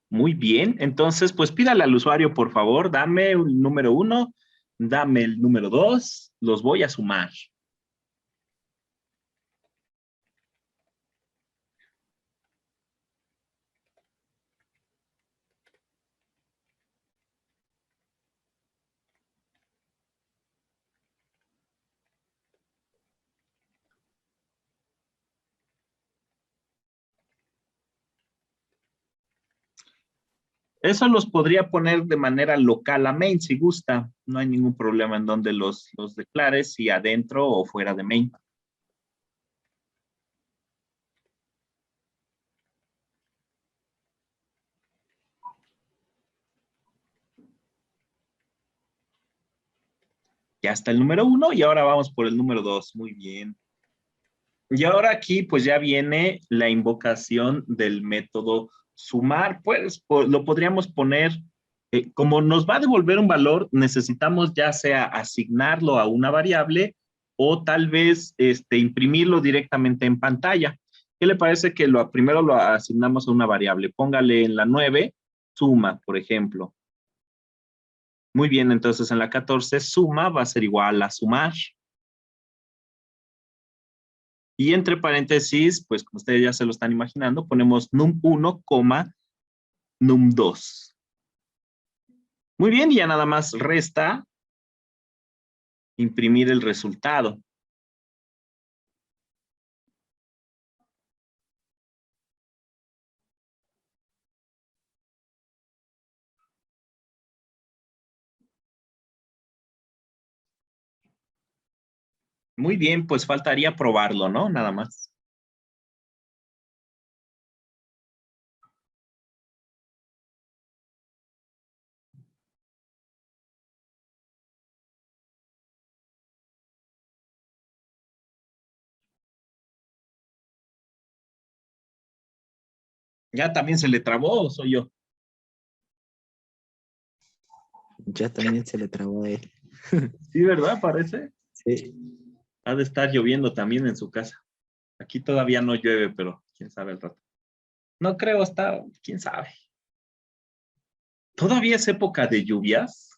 Muy bien, entonces pues pídale al usuario, por favor, dame el número 1, dame el número 2, los voy a sumar. Eso los podría poner de manera local a main si gusta. No hay ningún problema en donde los declares, si adentro o fuera de main. Ya está el número 1 y ahora vamos por el número 2. Muy bien. Y ahora aquí pues ya viene la invocación del método sumar. Pues lo podríamos poner, como nos va a devolver un valor, necesitamos ya sea asignarlo a una variable o tal vez imprimirlo directamente en pantalla. ¿Qué le parece que primero lo asignamos a una variable? Póngale en la 9, suma, por ejemplo. Muy bien, entonces en la 14 suma va a ser igual a sumar. Y entre paréntesis, pues como ustedes ya se lo están imaginando, ponemos num1, num2. Muy bien, y ya nada más resta imprimir el resultado. Muy bien, pues faltaría probarlo, ¿no? Nada más. ¿Ya también se le trabó o soy yo? Ya también se le trabó a él. Sí, ¿verdad? Parece. Sí. Ha de estar lloviendo también en su casa. Aquí todavía no llueve, pero quién sabe el rato. No creo, quién sabe. ¿Todavía es época de lluvias?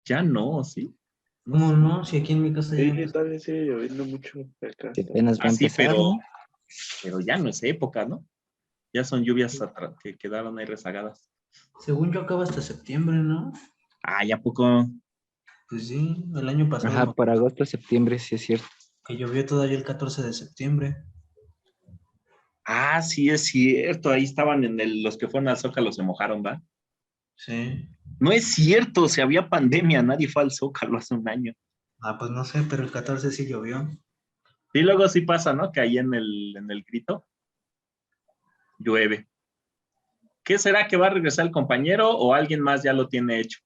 Ya no, ¿sí? ¿Cómo no? Si aquí en mi casa ya... Sí, todavía sigue lloviendo mucho acá. Que apenas va a Así, empezar, ¿no? pero ya no es época, ¿no? Ya son lluvias que quedaron ahí rezagadas. Según yo acaba hasta septiembre, ¿no? Ah, ¿ya poco? Pues sí, el año pasado. Ajá, por agosto, septiembre, sí es cierto. Que llovió todavía el 14 de septiembre. Ah, sí, es cierto. Ahí estaban los que fueron al Zócalo, se mojaron, ¿va? Sí. No es cierto, si había pandemia, nadie fue al Zócalo hace un año. Ah, pues no sé, pero el 14 sí llovió. Y luego sí pasa, ¿no? Que ahí en el grito llueve. ¿Qué será que va a regresar el compañero o alguien más ya lo tiene hecho?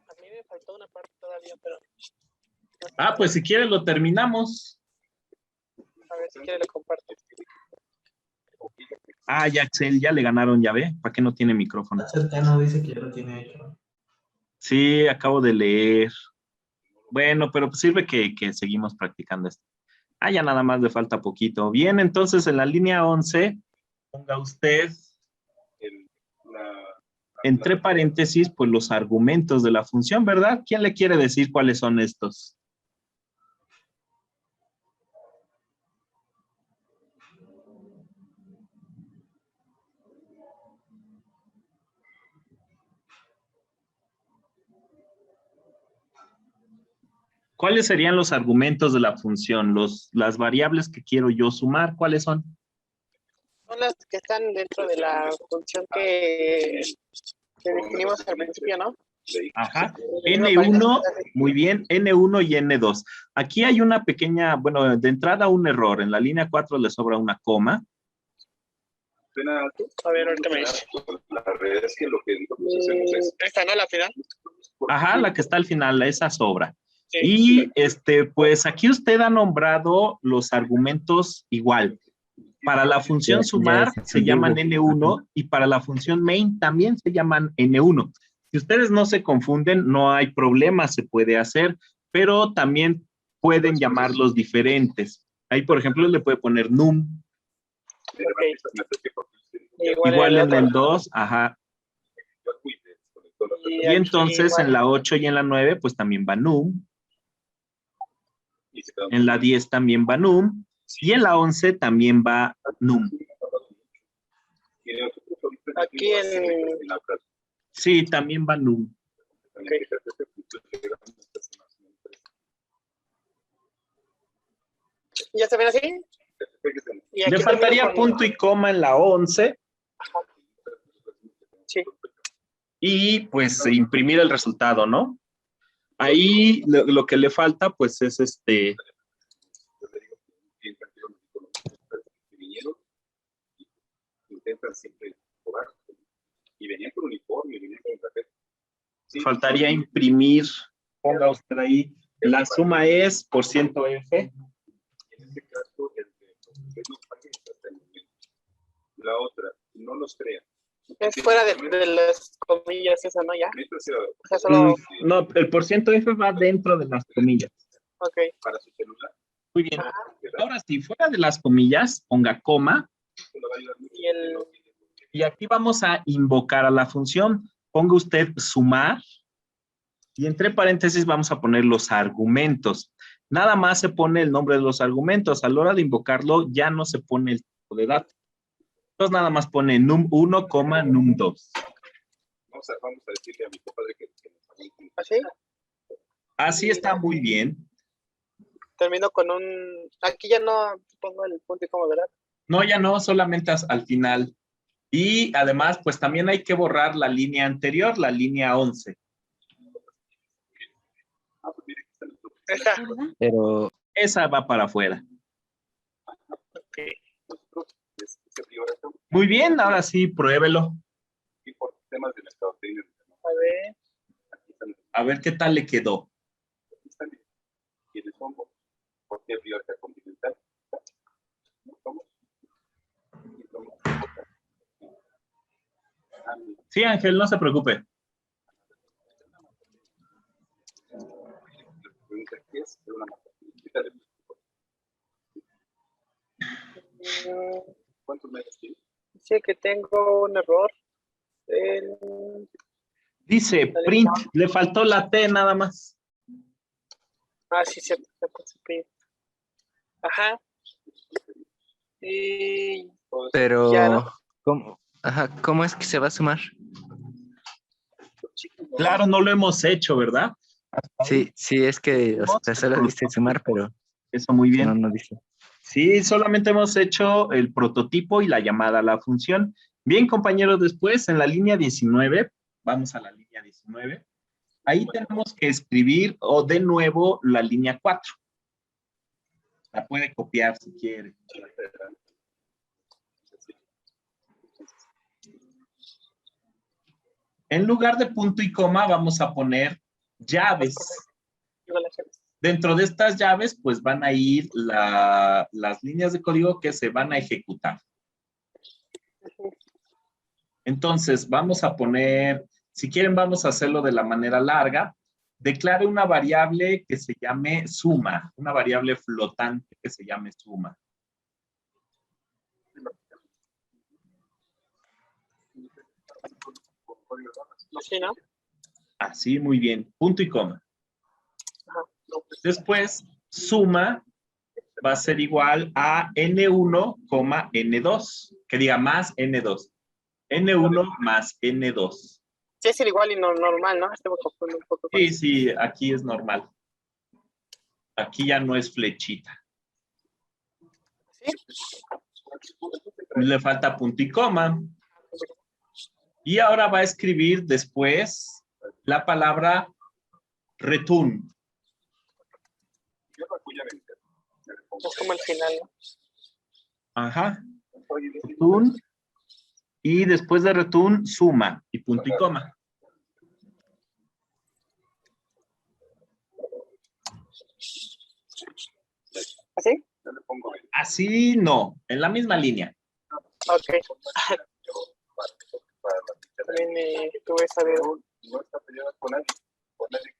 A mí me faltó una parte todavía, pero... Ah, pues si quieres lo terminamos. A ver si quiere le comparto. Ah, ya Axel, ya le ganaron, ya ve. ¿Para qué no tiene micrófono? Está cercano, dice que ya lo tiene hecho. Sí, acabo de leer. Bueno, pero pues sirve que seguimos practicando esto. Ah, ya nada más le falta poquito. Bien, entonces en la línea 11, ponga usted entre paréntesis, pues los argumentos de la función, ¿verdad? ¿Quién le quiere decir cuáles son estos? ¿Cuáles serían los argumentos de la función? Las variables que quiero yo sumar, ¿cuáles son? Son las que están dentro de la función que definimos al principio, ¿no? Ajá, N1, muy bien, N1 y N2. Aquí hay una pequeña, bueno, de entrada un error. En la línea 4 le sobra una coma. A ver, ahorita me dice. La realidad es que lo que hacemos es... Esta, ¿no? La final. Ajá, la que está al final, esa sobra. Sí. Y pues aquí usted ha nombrado los argumentos igual. Para la función sumar se llaman N1 y para la función main también se llaman N1. Si ustedes no se confunden, no hay problema, se puede hacer, pero también pueden llamarlos diferentes. Ahí, por ejemplo, le puede poner num. Okay. Igual en el 2, ajá. Y entonces en la 8 y en la 9, pues también va num. En la 10 también va num. Y en la 11 también va num. Aquí en... Sí, también va num. Okay. ¿Ya se ven así? Le faltaría punto y coma en la 11. Sí. Y pues imprimir el resultado, ¿no? Ahí lo que le falta pues es intentan siempre jugar y venían con uniforme, venían con café. Faltaría imprimir, ponga usted ahí, la suma es por ciento F. En este caso, el de los paquetes hasta el momento. La otra, no los crean. Es fuera de las comillas esa, ¿no? Ya. O sea, solo... No, el por ciento F va dentro de las comillas. Ok. Para su celular. Muy bien. Ahora sí, fuera de las comillas, ponga coma. Y Y aquí vamos a invocar a la función. Ponga usted sumar y entre paréntesis vamos a poner los argumentos. Nada más se pone el nombre de los argumentos. A la hora de invocarlo ya no se pone el tipo de dato. Entonces nada más pone num1, num2. Vamos a decirle a mi compadre que ¿Así? Así está muy bien. Termino con un... Aquí ya no pongo el punto y coma, ¿verdad? No, ya no, solamente al final. Y además, pues también hay que borrar la línea anterior, la línea 11. Esa. Pero Esa va para afuera. Muy bien, ahora sí, pruébelo. Y por temas de mercadotecnia. A ver. A ver qué tal le quedó. ¿Quiénes somos? ¿Por qué biología continental? Sí, Ángel, no se preocupe. ¿Cuántos medios tienes? Dice que tengo un error. Dice print, le faltó la T nada más. Ah, sí, se puso print. Ajá. Y Pero, ya, ¿no? ¿cómo es que se va a sumar? Claro, no lo hemos hecho, ¿verdad? Sí, es que, o sea, solo dice sumar, pero eso muy bien. No, no dice. Sí, solamente hemos hecho el prototipo y la llamada a la función. Bien, compañeros, después en la línea 19, vamos a la línea 19, ahí tenemos que escribir de nuevo la línea 4. La puede copiar si quiere. En lugar de punto y coma vamos a poner llaves. Dentro de estas llaves pues van a ir las líneas de código que se van a ejecutar. Entonces vamos a poner, si quieren vamos a hacerlo de la manera larga. Declare una variable que se llame suma, una variable flotante que se llame suma. Así, ¿no? Así, muy bien. Punto y coma. Después, suma va a ser igual a N1, N2. Que diga más N2. N1 más N2. Sí, es igual y no, normal, ¿no? Este me confundo un poco. Sí, sí, aquí es normal. Aquí ya no es flechita. ¿Sí? Le falta punto y coma. Y ahora va a escribir después la palabra return. Es como el final, ¿no? Ajá. Return. Y después de return, suma y punto y coma. ¿Así? Así no, en la misma línea. Ok. También tuve esa de... No está peleada con nadie. Con nadie.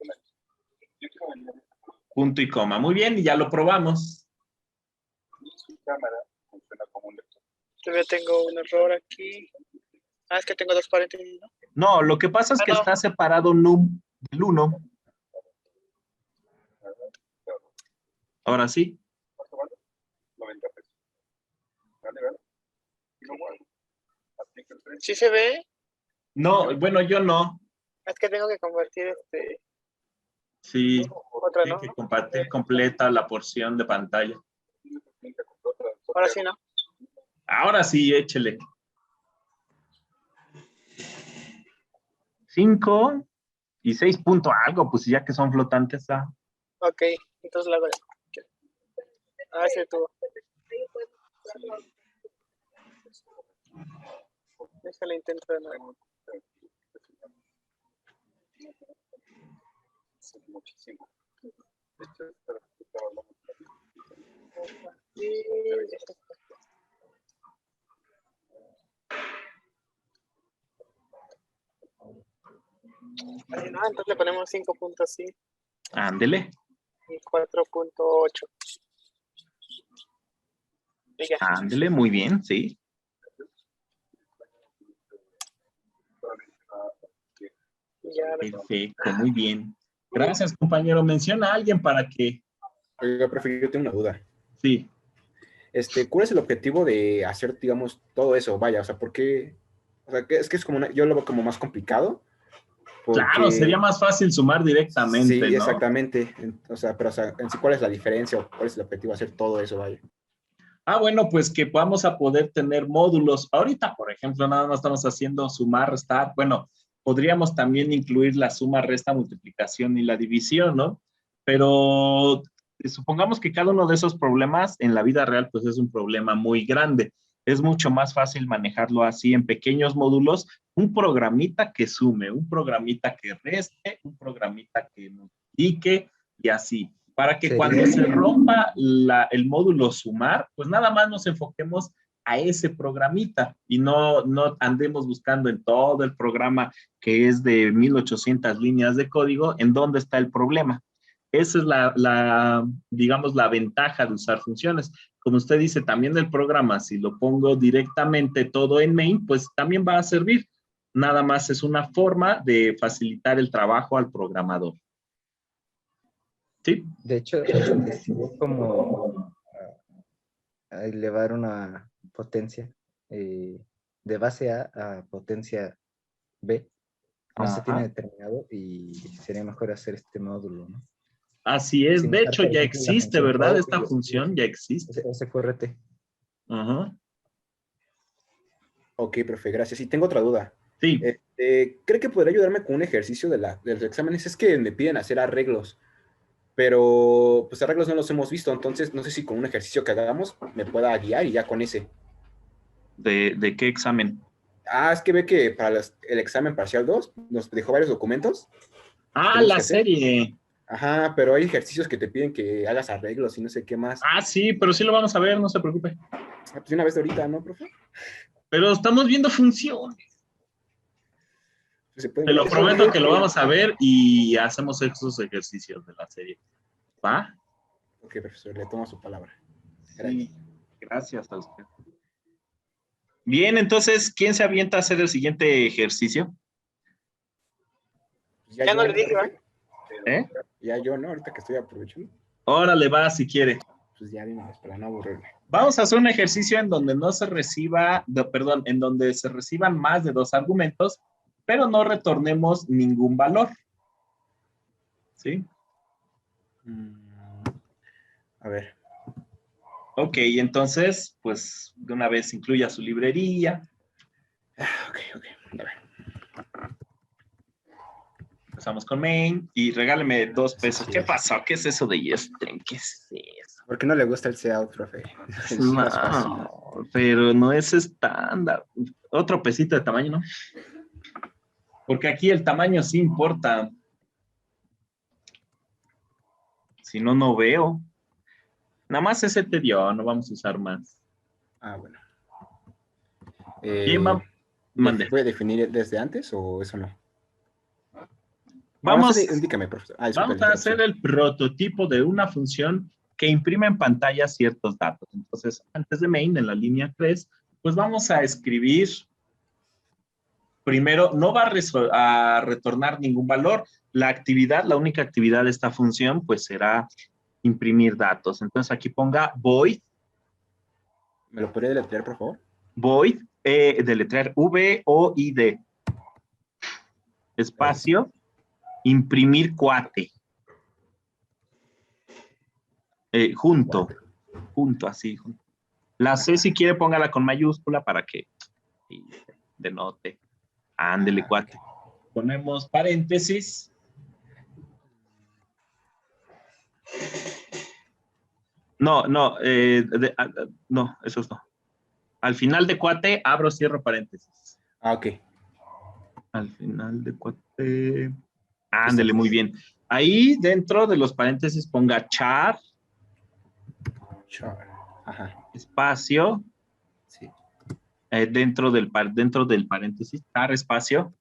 Punto y coma. Muy bien, y ya lo probamos. Su cámara funciona como un lector. Todavía tengo un error aquí. Ah, es que tengo dos paréntesis, ¿no? No, lo que pasa es que está separado num del 1. Ahora sí. 90 pesos. ¿Vale, vale? ¿Sí se ve? No, bueno, yo no. Es que tengo que convertir Sí, otra, tiene ¿no? que compartir completa la porción de pantalla. Ahora sí, ¿no? Ahora sí, échele. 5 y 6 punto algo, pues ya que son flotantes. Ok, entonces la hago. Ah, sí, tuvo. Déjale intento de nuevo. Muchísimo. Así, ¿no? Entonces le ponemos 5.5 Ándele. y 4.8. Ándele, muy bien, sí. Ya, Perfecto, muy bien. Gracias, compañero. Menciona a alguien para que... Oiga, profe, yo tengo una duda. Sí. ¿Cuál es el objetivo de hacer, digamos, todo eso? Vaya, o sea, ¿por qué? O sea, es que es como yo lo veo como más complicado. Claro, sería Porque más fácil sumar directamente, sí, ¿no? exactamente. O sea, pero o sea, en sí, ¿cuál es la diferencia o cuál es el objetivo de hacer todo eso, vaya? Bueno, pues que vamos a poder tener módulos. Ahorita, por ejemplo, nada más estamos haciendo sumar, restar. Bueno, podríamos también incluir la suma, resta, multiplicación y la división, ¿no? Pero supongamos que cada uno de esos problemas en la vida real, pues es un problema muy grande. Es mucho más fácil manejarlo así en pequeños módulos, un programita que sume, un programita que reste, un programita que multiplique y así, para que cuando se rompa el módulo sumar, pues nada más nos enfoquemos a ese programita y no andemos buscando en todo el programa que es de 1800 líneas de código en dónde está el problema. Esa es digamos, la ventaja de usar funciones. Como usted dice, también el programa, si lo pongo directamente todo en main, pues también va a servir. Nada más es una forma de facilitar el trabajo al programador. Sí. De hecho, sirve como a elevar una potencia de base A a potencia B. No se tiene determinado y sería mejor hacer este módulo, ¿no? Así es. Sin De usar, hecho, por ya ejemplo, la existe, función ¿verdad? for Esta función ya existe. SQRT. Ajá. Ok, profe, gracias. Y tengo otra duda. Sí. ¿Cree que podría ayudarme con un ejercicio de los exámenes? Es que me piden hacer arreglos, pero pues arreglos no los hemos visto, entonces no sé si con un ejercicio que hagamos me pueda guiar y ya con ese. ¿De qué examen? Es que ve que para el examen parcial 2 nos dejó varios documentos. La serie. Ajá, pero hay ejercicios que te piden que hagas arreglos y no sé qué más. Sí, pero sí lo vamos a ver, no se preocupe. Pues una vez de ahorita, ¿no, profe? Pero estamos viendo funciones. Te lo prometo que lo vamos a ver y hacemos esos ejercicios de la serie. ¿Va? Ok, profesor, le tomo su palabra. Sí, gracias a usted. Bien, entonces, ¿quién se avienta a hacer el siguiente ejercicio? Ya no le dije, ¿Eh? Ya yo, ¿no? Ahorita que estoy aprovechando. Órale, va, si quiere. Pues ya dime, para no aburrirme. Vamos a hacer un ejercicio en donde no se reciba, en donde se reciban más de 2 argumentos, pero no retornemos ningún valor. ¿Sí? A ver. Ok, entonces, pues de una vez incluya su librería. Ok. A ver. Empezamos con main y regáleme 2 pesos. ¿Qué pasó? ¿Qué es eso de YesStream? ¿Qué es eso? ¿Por qué no le gusta el Cout, profe? No, pero no es estándar. Otro pesito de tamaño, ¿no? Porque aquí el tamaño sí importa. Si no, no veo. Nada más ese te dio, no vamos a usar más. Bueno. ¿Quién va? Mande. ¿Voy a definir desde antes o eso no? Vamos, indícame, profesor. Vamos a hacer el prototipo de una función que imprime en pantalla ciertos datos. Entonces, antes de main, en la línea 3, pues vamos a escribir, primero, no va a retornar ningún valor. La única actividad de esta función, pues será imprimir datos. Entonces, aquí ponga void. ¿Me lo podría deletrear, por favor? Void, deletrear V-O-I-D. Espacio, imprimir cuate. Junto, así. Junto. La C, si quiere, póngala con mayúscula para que denote. Ándele, cuate. Ponemos paréntesis. No, esos no. Al final de cuate, abro, cierro paréntesis. Ok. Al final de cuate. Ándele, muy bien. Ahí dentro de los paréntesis ponga char. Ajá. Espacio. Sí. Dentro del paréntesis, char, espacio.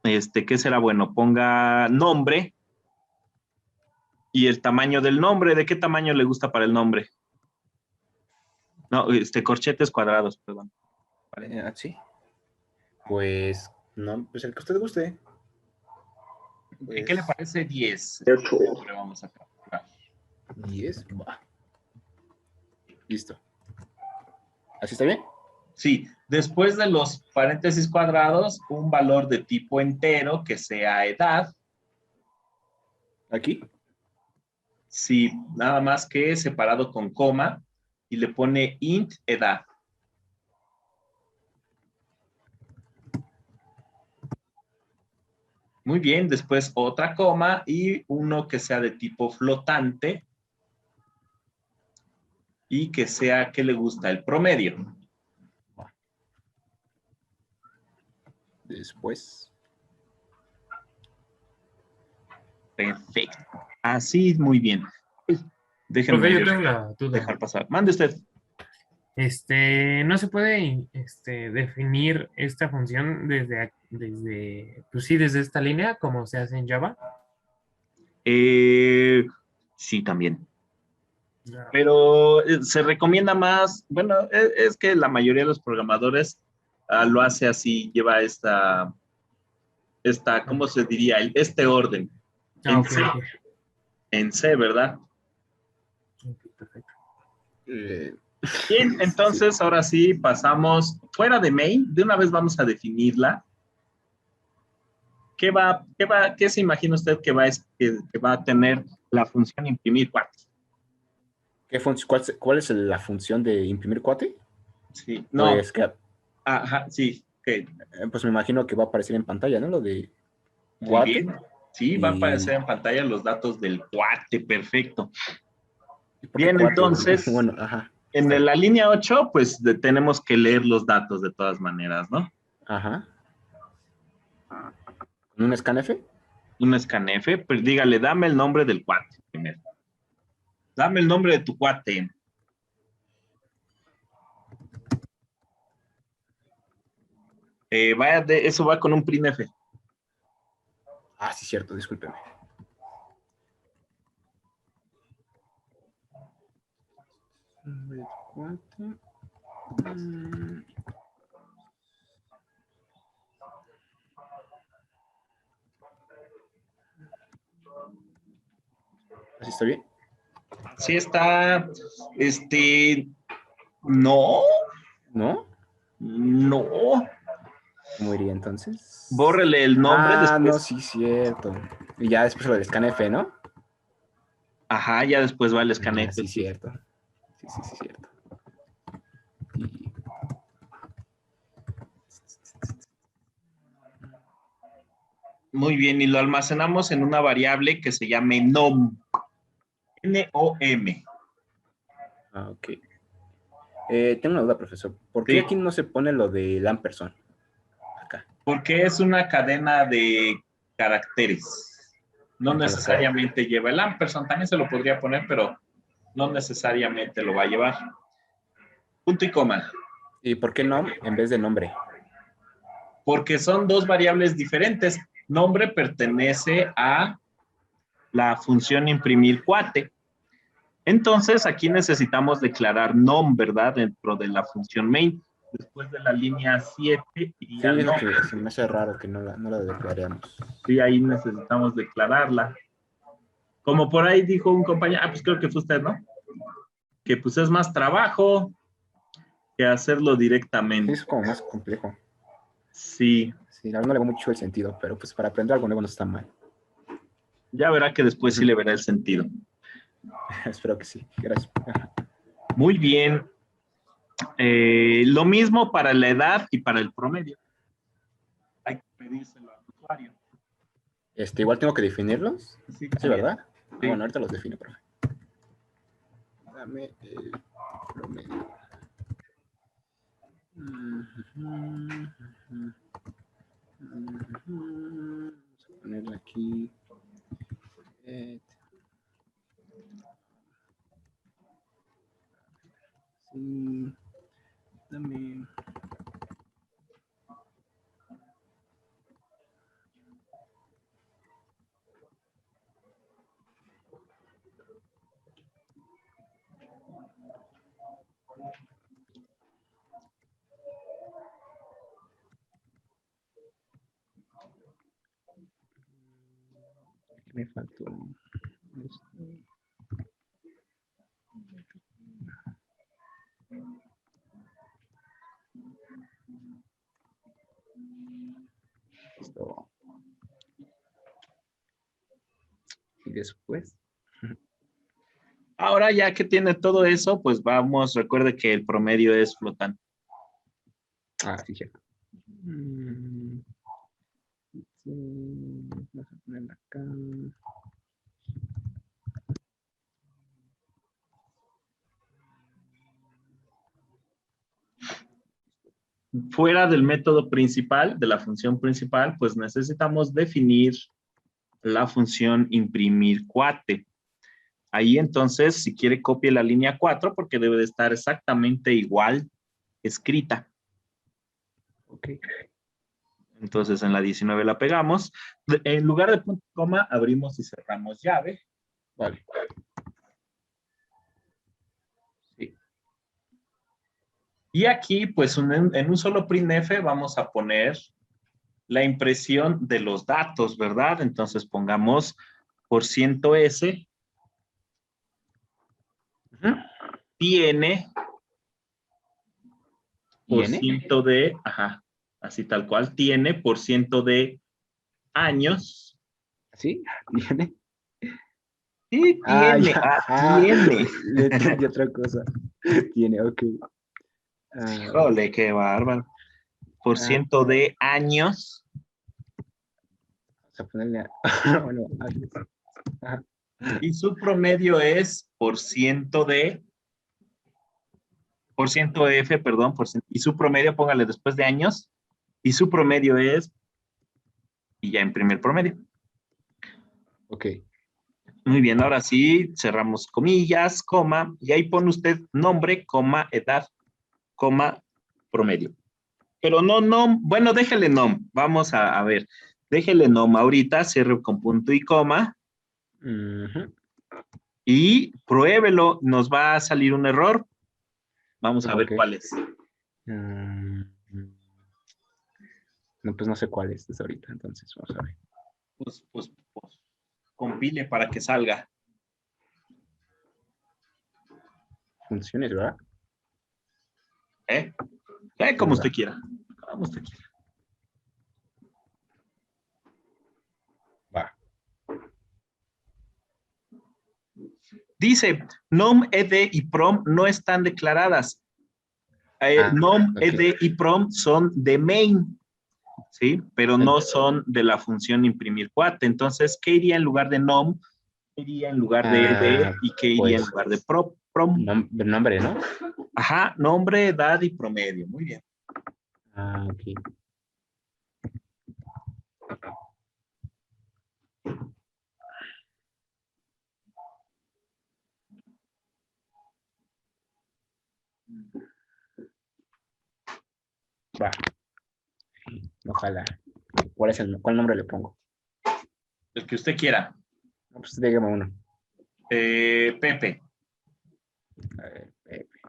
¿Qué será bueno? Ponga nombre. Y el tamaño del nombre, ¿de qué tamaño le gusta para el nombre? No, corchetes cuadrados, perdón. Sí. Pues, no, pues el que usted guste. ¿Qué le parece 10? 8. Vamos a calcular. 10, va. Listo. ¿Así está bien? Sí, después de los paréntesis cuadrados, un valor de tipo entero que sea edad. ¿Aquí? Sí, nada más que separado con coma y le pone int edad. Muy bien, después otra coma y uno que sea de tipo flotante y que sea, ¿qué le gusta? El promedio. Después. Perfecto. Así, muy bien. Déjenme Profe, yo tengo la duda. dejar pasar. Mande usted. ¿No se puede definir esta función pues sí, desde esta línea, como se hace en Java? Sí, también. No. Pero se recomienda más, bueno, es que la mayoría de los programadores lo hace así, lleva ¿cómo se diría? Este orden. En Ok, C, ok. en C, ¿verdad? Ok, perfecto. Bien, entonces ahora sí pasamos fuera de main, de una vez vamos a definirla. ¿Qué se imagina usted que va a tener la función imprimir cuates? ¿Cuál es la función de imprimir cuate? Sí, no. Pues que, Ajá, sí. Okay. Pues me imagino que va a aparecer en pantalla, ¿no? Lo de Muy cuate. bien. Sí, va a aparecer en pantalla los datos del cuate, perfecto. Bien, cuate? entonces, Bueno, ajá. En la línea 8, pues tenemos que leer los datos de todas maneras, ¿no? Ajá. ¿Con un scanf? Un scanf, pues dígale, dame el nombre del cuate primero. Dame el nombre de tu cuate. Eso va con un printf. Ah, sí, cierto, discúlpeme. ¿Así está bien? Sí está, no. ¿No? No. ¿Cómo iría entonces? Bórrele el nombre después. después. No, sí, cierto. Y ya después lo del scanf, ¿no? Ajá, ya después va el scanf. Sí, cierto. Sí, cierto. Muy bien, y lo almacenamos en una variable que se llame nom. N-O-M. Ah, ok. Tengo una duda, profesor. ¿Por qué aquí no se pone lo de ampersand? Acá. Porque es una cadena de caracteres. No necesariamente lleva el ampersand. También se lo podría poner, pero no necesariamente lo va a llevar. Punto y coma. ¿Y por qué nom en vez de nombre? Porque son dos variables diferentes. Nombre pertenece a la función imprimir cuate. Entonces, aquí necesitamos declarar nom, ¿verdad? Dentro de la función main. Después de la línea 7 iría sí, es nom. lo que se me hace raro que no la declaremos. Sí, ahí necesitamos declararla. Como por ahí dijo un compañero, pues creo que fue usted, ¿no? Que pues es más trabajo que hacerlo directamente. Sí, es como más complejo. Sí. Sí, la verdad no le veo mucho el sentido, pero pues para aprender algo nuevo no está mal. Ya verá que después sí le verá el sentido. Espero que sí. Gracias. Muy bien. Lo mismo para la edad y para el promedio. Hay que pedírselo al usuario. Igual tengo que definirlos. Sí, ¿Verdad? Sí. Bueno, ahorita los defino, profe. Dame el promedio. Vamos a ponerle aquí. Sí. Dame. Me faltó. Esto. Y después. Ahora ya que tiene todo eso, pues vamos, recuerde que el promedio es flotante. Ah, sí, cierto. Sí, vamos a ponerla acá. Fuera del método principal, de la función principal, pues necesitamos definir la función imprimir cuate. Ahí entonces, si quiere, copie la línea 4 porque debe de estar exactamente igual escrita. Ok. Entonces en la 19 la pegamos. En lugar de punto y coma, abrimos y cerramos llave. Vale. Sí. Y aquí, pues en un solo printf vamos a poner la impresión de los datos, ¿verdad? Entonces pongamos %s tiene % de, ajá, así tal cual, tiene % de años. ¿Sí? ¿Tiene? Sí, Ah, tiene, ya. tiene. Le entendí otra cosa. Tiene, ok. Híjole, qué bárbaro. % de años. Vamos a ponerle bueno, ajá. Y su promedio es %F, perdón, y su promedio, póngale después de años, y su promedio es, y ya imprime el promedio. Ok. Muy bien, ahora sí, cerramos comillas, coma, y ahí pone usted nombre, coma, edad, coma, promedio. Pero no, bueno, déjele nom, vamos a ver, déjele nom ahorita, cierre con punto y coma, y pruébelo, nos va a salir un error. Vamos a ver cuál es. No, pues no sé cuál es desde ahorita, entonces vamos a ver. Pues compile para que salga. Funciones, ¿verdad? Como usted quiera. Como usted quiera. Va. Dice, nom, ed y prom no están declaradas. Nom, ed y prom son de main, ¿sí? Pero no son de la función imprimir cuate. Entonces, ¿qué iría en lugar de nom? ¿Qué iría en lugar de ed? ¿Y qué iría en lugar de prom? Nombre, ¿no? Ajá, nombre, edad y promedio. Muy bien. Ok. Va. Ojalá. ¿Cuál nombre le pongo? El que usted quiera. No, pues dígame uno. Pepe. A ver, Pepe.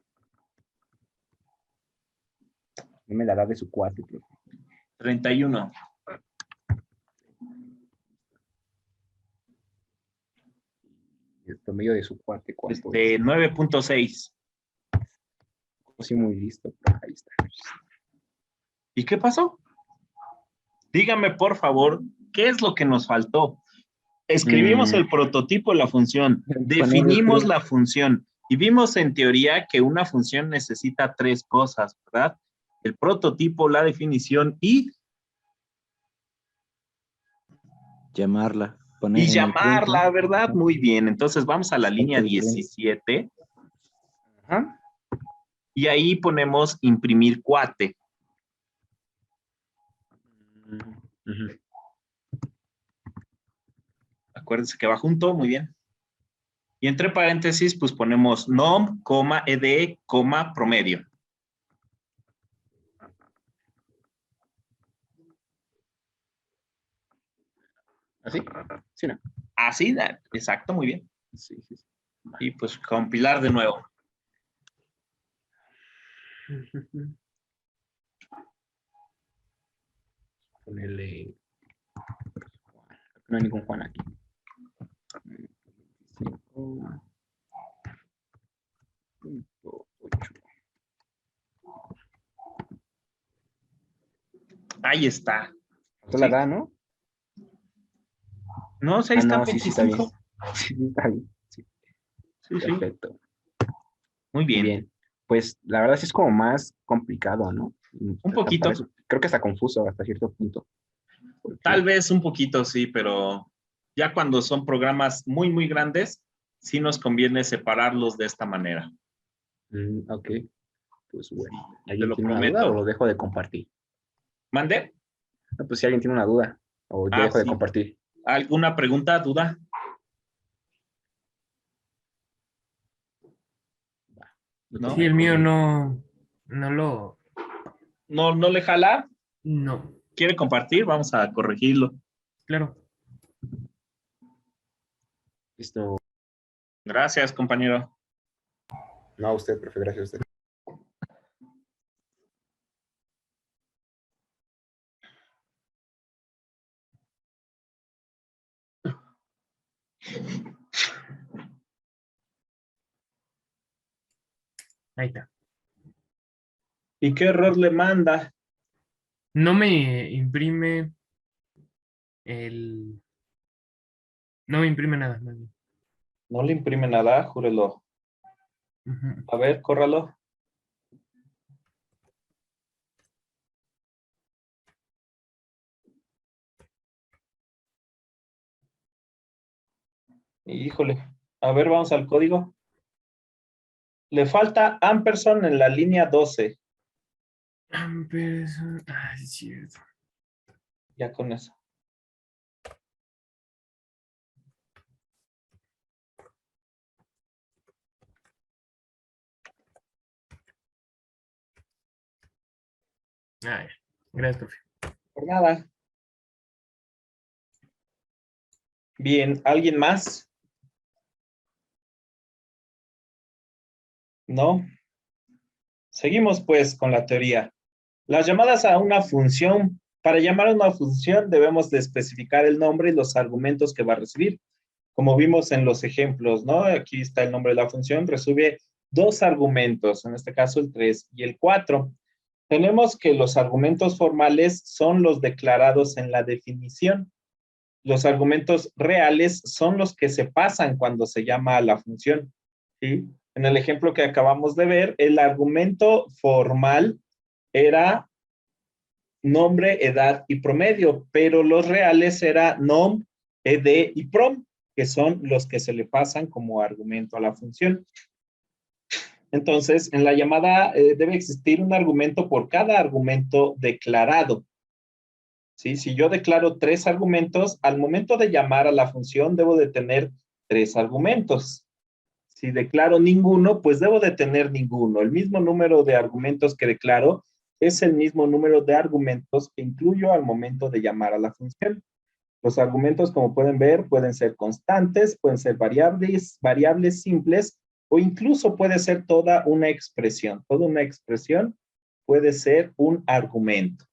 Dime la edad de su cuate, profe. 31. El promedio de su cuate, ¿cuánto 9.6. Sí, muy listo. Ahí está. ¿Y qué pasó? Dígame, por favor, ¿qué es lo que nos faltó? Escribimos el prototipo de la función, definimos la función y vimos en teoría que una función necesita 3 cosas, ¿verdad? El prototipo, la definición y llamarla. Y llamarla, ¿verdad? Muy bien. Entonces vamos a la línea 17. Ajá. Y ahí ponemos imprimir cuate. Acuérdense que va junto, muy bien. Y entre paréntesis, pues ponemos nom, coma, ed, coma, promedio. ¿Así? Sí, ¿no? Así, exacto, muy bien. Sí. Y pues compilar de nuevo. Ponerle... No hay ningún Juan aquí. Ahí está. Tú la da, ¿no? No, 6 está no, sí, sí está bien. 25. Sí, está bien. Sí, Sí, sí. perfecto. Muy bien. Bien. Pues la verdad sí es como más complicado, ¿no? Un poquito. Creo que está confuso hasta cierto punto. Tal vez un poquito, sí, pero ya cuando son programas muy, muy grandes, sí nos conviene separarlos de esta manera. Ok. Pues bueno. Te ¿Alguien lo tiene una duda prometo. o lo dejo de compartir? ¿Mande? No, pues si alguien tiene una duda o ya dejo de Sí. compartir. ¿Alguna pregunta, duda? ¿No? Sí, el mío no lo... ¿No le jala? No. ¿Quiere compartir? Vamos a corregirlo. Claro. Listo. Gracias, compañero. No, a usted, profe, gracias a usted. Ahí está. ¿Y qué error le manda? No me imprime el... No me imprime nada. No le imprime nada, júrelo. A ver, córralo. Híjole. A ver, vamos al código. Le falta ampersand en la línea 12. Ampersand. Es cierto. Ya con eso. Gracias, profe. Por nada. Bien, ¿alguien más? ¿No? Seguimos pues con la teoría. Las llamadas a una función. Para llamar a una función debemos de especificar el nombre y los argumentos que va a recibir. Como vimos en los ejemplos, ¿no? Aquí está el nombre de la función, recibe 2 argumentos, en este caso el 3 y el 4. Tenemos que los argumentos formales son los declarados en la definición. Los argumentos reales son los que se pasan cuando se llama a la función, ¿sí? En el ejemplo que acabamos de ver, el argumento formal era nombre, edad y promedio, pero los reales era nom, ed y prom, que son los que se le pasan como argumento a la función. Entonces, en la llamada debe existir un argumento por cada argumento declarado. ¿Sí? Si yo declaro 3 argumentos, al momento de llamar a la función debo de tener 3 argumentos. Si declaro ninguno, pues debo de tener ninguno. El mismo número de argumentos que declaro es el mismo número de argumentos que incluyo al momento de llamar a la función. Los argumentos, como pueden ver, pueden ser constantes, pueden ser variables simples, o incluso puede ser toda una expresión. Toda una expresión puede ser un argumento.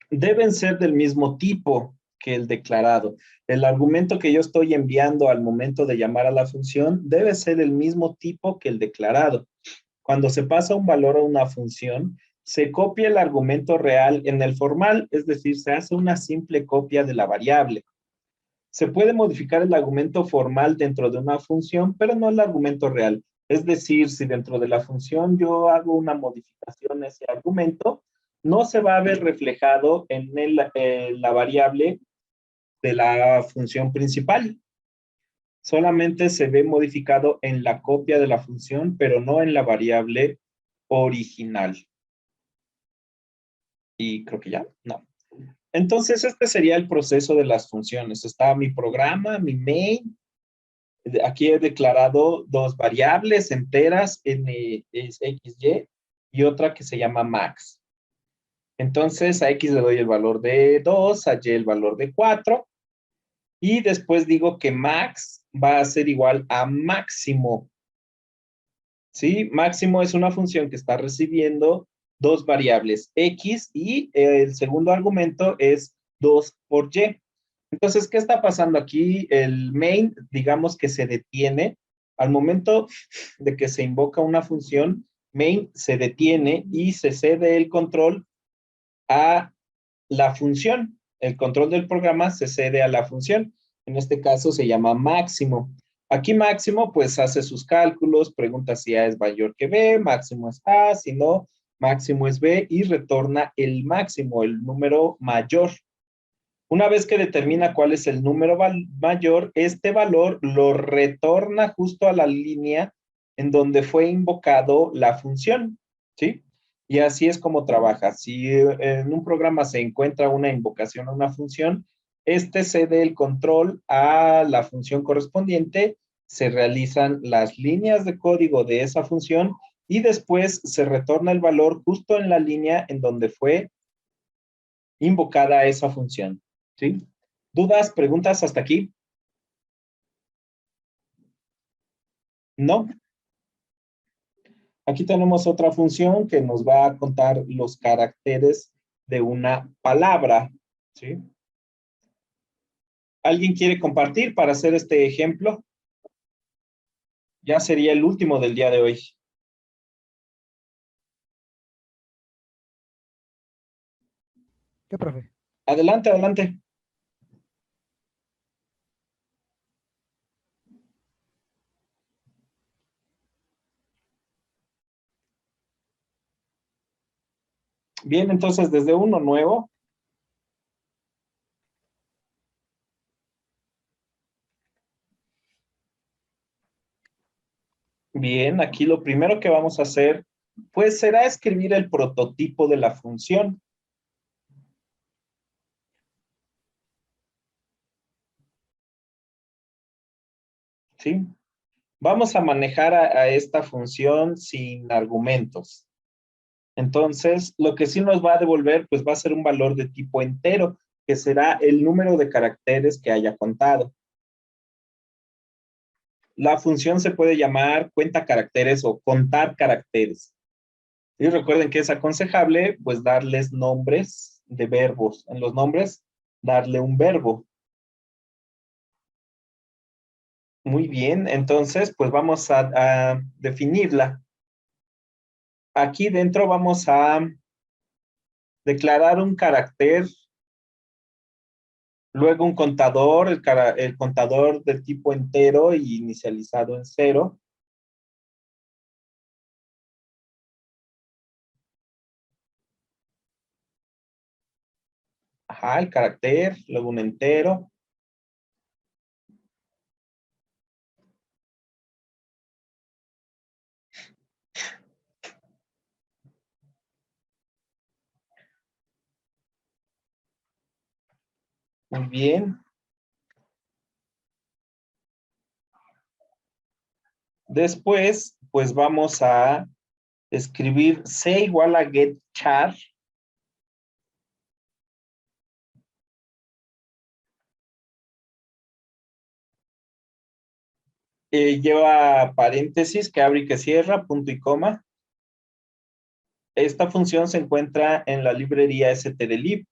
Deben ser del mismo tipo que el declarado. El argumento que yo estoy enviando al momento de llamar a la función debe ser el mismo tipo que el declarado. Cuando se pasa un valor a una función, se copia el argumento real en el formal, es decir, se hace una simple copia de la variable. Se puede modificar el argumento formal dentro de una función, pero no el argumento real. Es decir, si dentro de la función yo hago una modificación a ese argumento, no se va a ver reflejado en la variable de la función principal. Solamente se ve modificado en la copia de la función, pero no en la variable original. Y creo que ya, no. Entonces, este sería el proceso de las funciones. Está mi programa, mi main. Aquí he declarado 2 variables enteras, n es xy, y otra que se llama max. Entonces, a x le doy el valor de 2, a y el valor de 4, y después digo que max va a ser igual a máximo. ¿Sí? Máximo es una función que está recibiendo 2 variables, x, y el segundo argumento es 2 por y. Entonces, ¿qué está pasando aquí? El main, digamos que se detiene. Al momento de que se invoca una función, main se detiene y se cede el control a la función. El control del programa se cede a la función. En este caso se llama máximo. Aquí máximo pues hace sus cálculos, pregunta si A es mayor que B, máximo es A, si no, máximo es B y retorna el máximo, el número mayor. Una vez que determina cuál es el número mayor, este valor lo retorna justo a la línea en donde fue invocado la función, ¿sí? Y así es como trabaja. Si en un programa se encuentra una invocación a una función, este cede el control a la función correspondiente, se realizan las líneas de código de esa función y después se retorna el valor justo en la línea en donde fue invocada esa función, ¿sí? ¿Dudas, preguntas hasta aquí? ¿No? Aquí tenemos otra función que nos va a contar los caracteres de una palabra, ¿sí? ¿Alguien quiere compartir para hacer este ejemplo? Ya sería el último del día de hoy. ¿Qué, profe? Adelante, adelante. Bien, entonces desde uno nuevo. Bien, aquí lo primero que vamos a hacer, pues será escribir el prototipo de la función. ¿Sí? Vamos a manejar a esta función sin argumentos. Entonces, lo que sí nos va a devolver, pues va a ser un valor de tipo entero, que será el número de caracteres que haya contado. La función se puede llamar cuenta caracteres o contar caracteres. Y recuerden que es aconsejable, pues, darles nombres de verbos. En los nombres, darle un verbo. Muy bien, entonces, pues vamos a definirla. Aquí dentro vamos a declarar un carácter, luego un contador, el contador del tipo entero y inicializado en 0. Ajá, el carácter, luego un entero. Muy bien. Después, pues vamos a escribir C igual a getChar. Lleva paréntesis que abre y que cierra, punto y coma. Esta función se encuentra en la librería stdlib.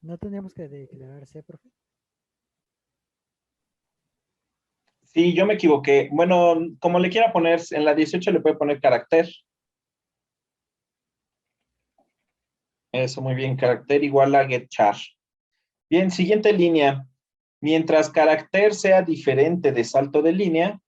¿No teníamos que declarar C, profe? Sí, yo me equivoqué. Bueno, como le quiera poner, en la 18 le puede poner carácter. Eso, muy bien, carácter igual a getChar. Bien, siguiente línea. Mientras carácter sea diferente de salto de línea,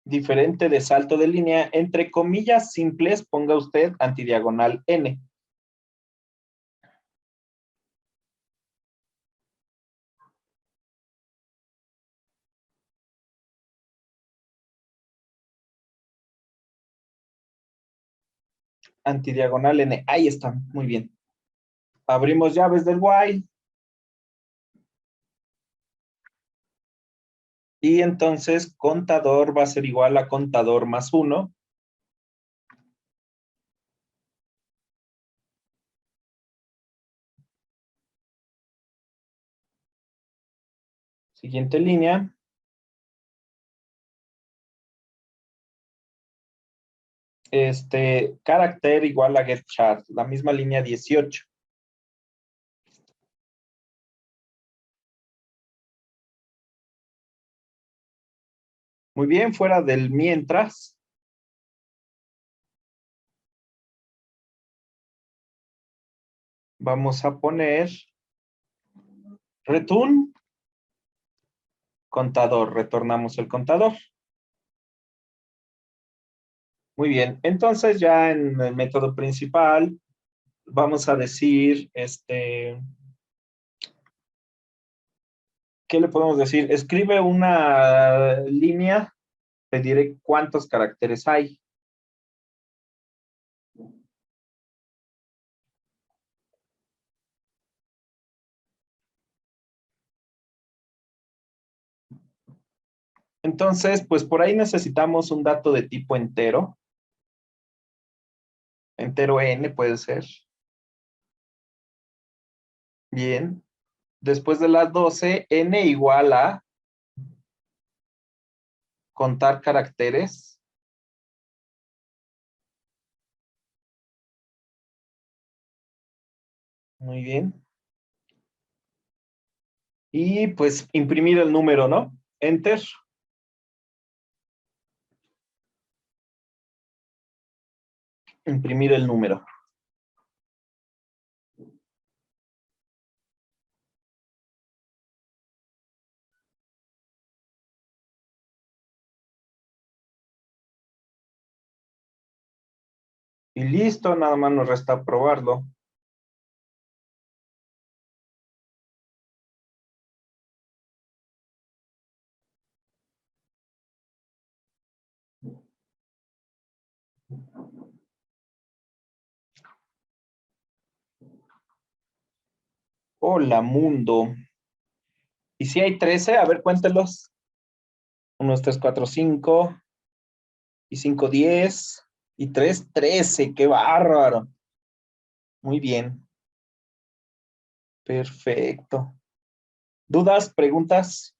diferente de salto de línea, entre comillas simples, ponga usted antidiagonal N. Antidiagonal N. Ahí está, muy bien. Abrimos llaves del while. Y entonces contador va a ser igual a contador más 1. Siguiente línea. Carácter igual a getChar, la misma línea 18. Muy bien, fuera del mientras. Vamos a poner return contador, retornamos el contador. Muy bien, entonces ya en el método principal vamos a decir, ¿qué le podemos decir? Escribe una línea, te diré cuántos caracteres hay. Entonces, pues por ahí necesitamos un dato de tipo entero. Entero n puede ser. Bien. Después de las 12, n igual a contar caracteres. Muy bien. Y pues imprimir el número, ¿no? Enter. Imprimir el número. Y listo, nada más nos resta probarlo. Hola, mundo. ¿Y si hay 13? A ver, cuéntelos. 1, 2, 3, 4, 5. Y 5, 10. Y 3, 13. ¡Qué bárbaro! Muy bien. Perfecto. ¿Dudas? ¿Preguntas?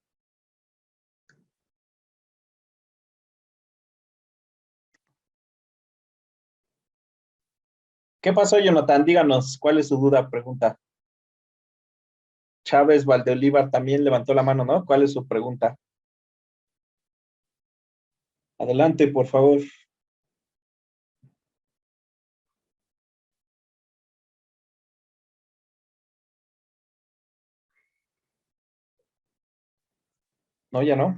¿Qué pasó, Jonathan? Díganos, ¿cuál es su duda? Pregunta. Chávez Valdeolívar también levantó la mano, ¿no? ¿Cuál es su pregunta? Adelante, por favor. No, ya no.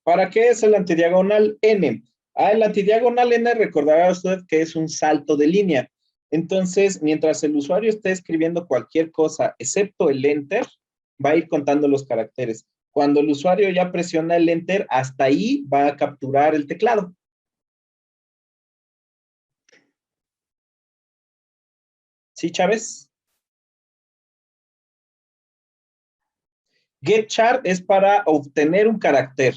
¿Para qué es el antidiagonal n? El antidiagonal n, recordará usted que es un salto de línea. Entonces, mientras el usuario esté escribiendo cualquier cosa, excepto el enter, va a ir contando los caracteres. Cuando el usuario ya presiona el enter, hasta ahí va a capturar el teclado. ¿Sí, Chávez? getChar es para obtener un carácter.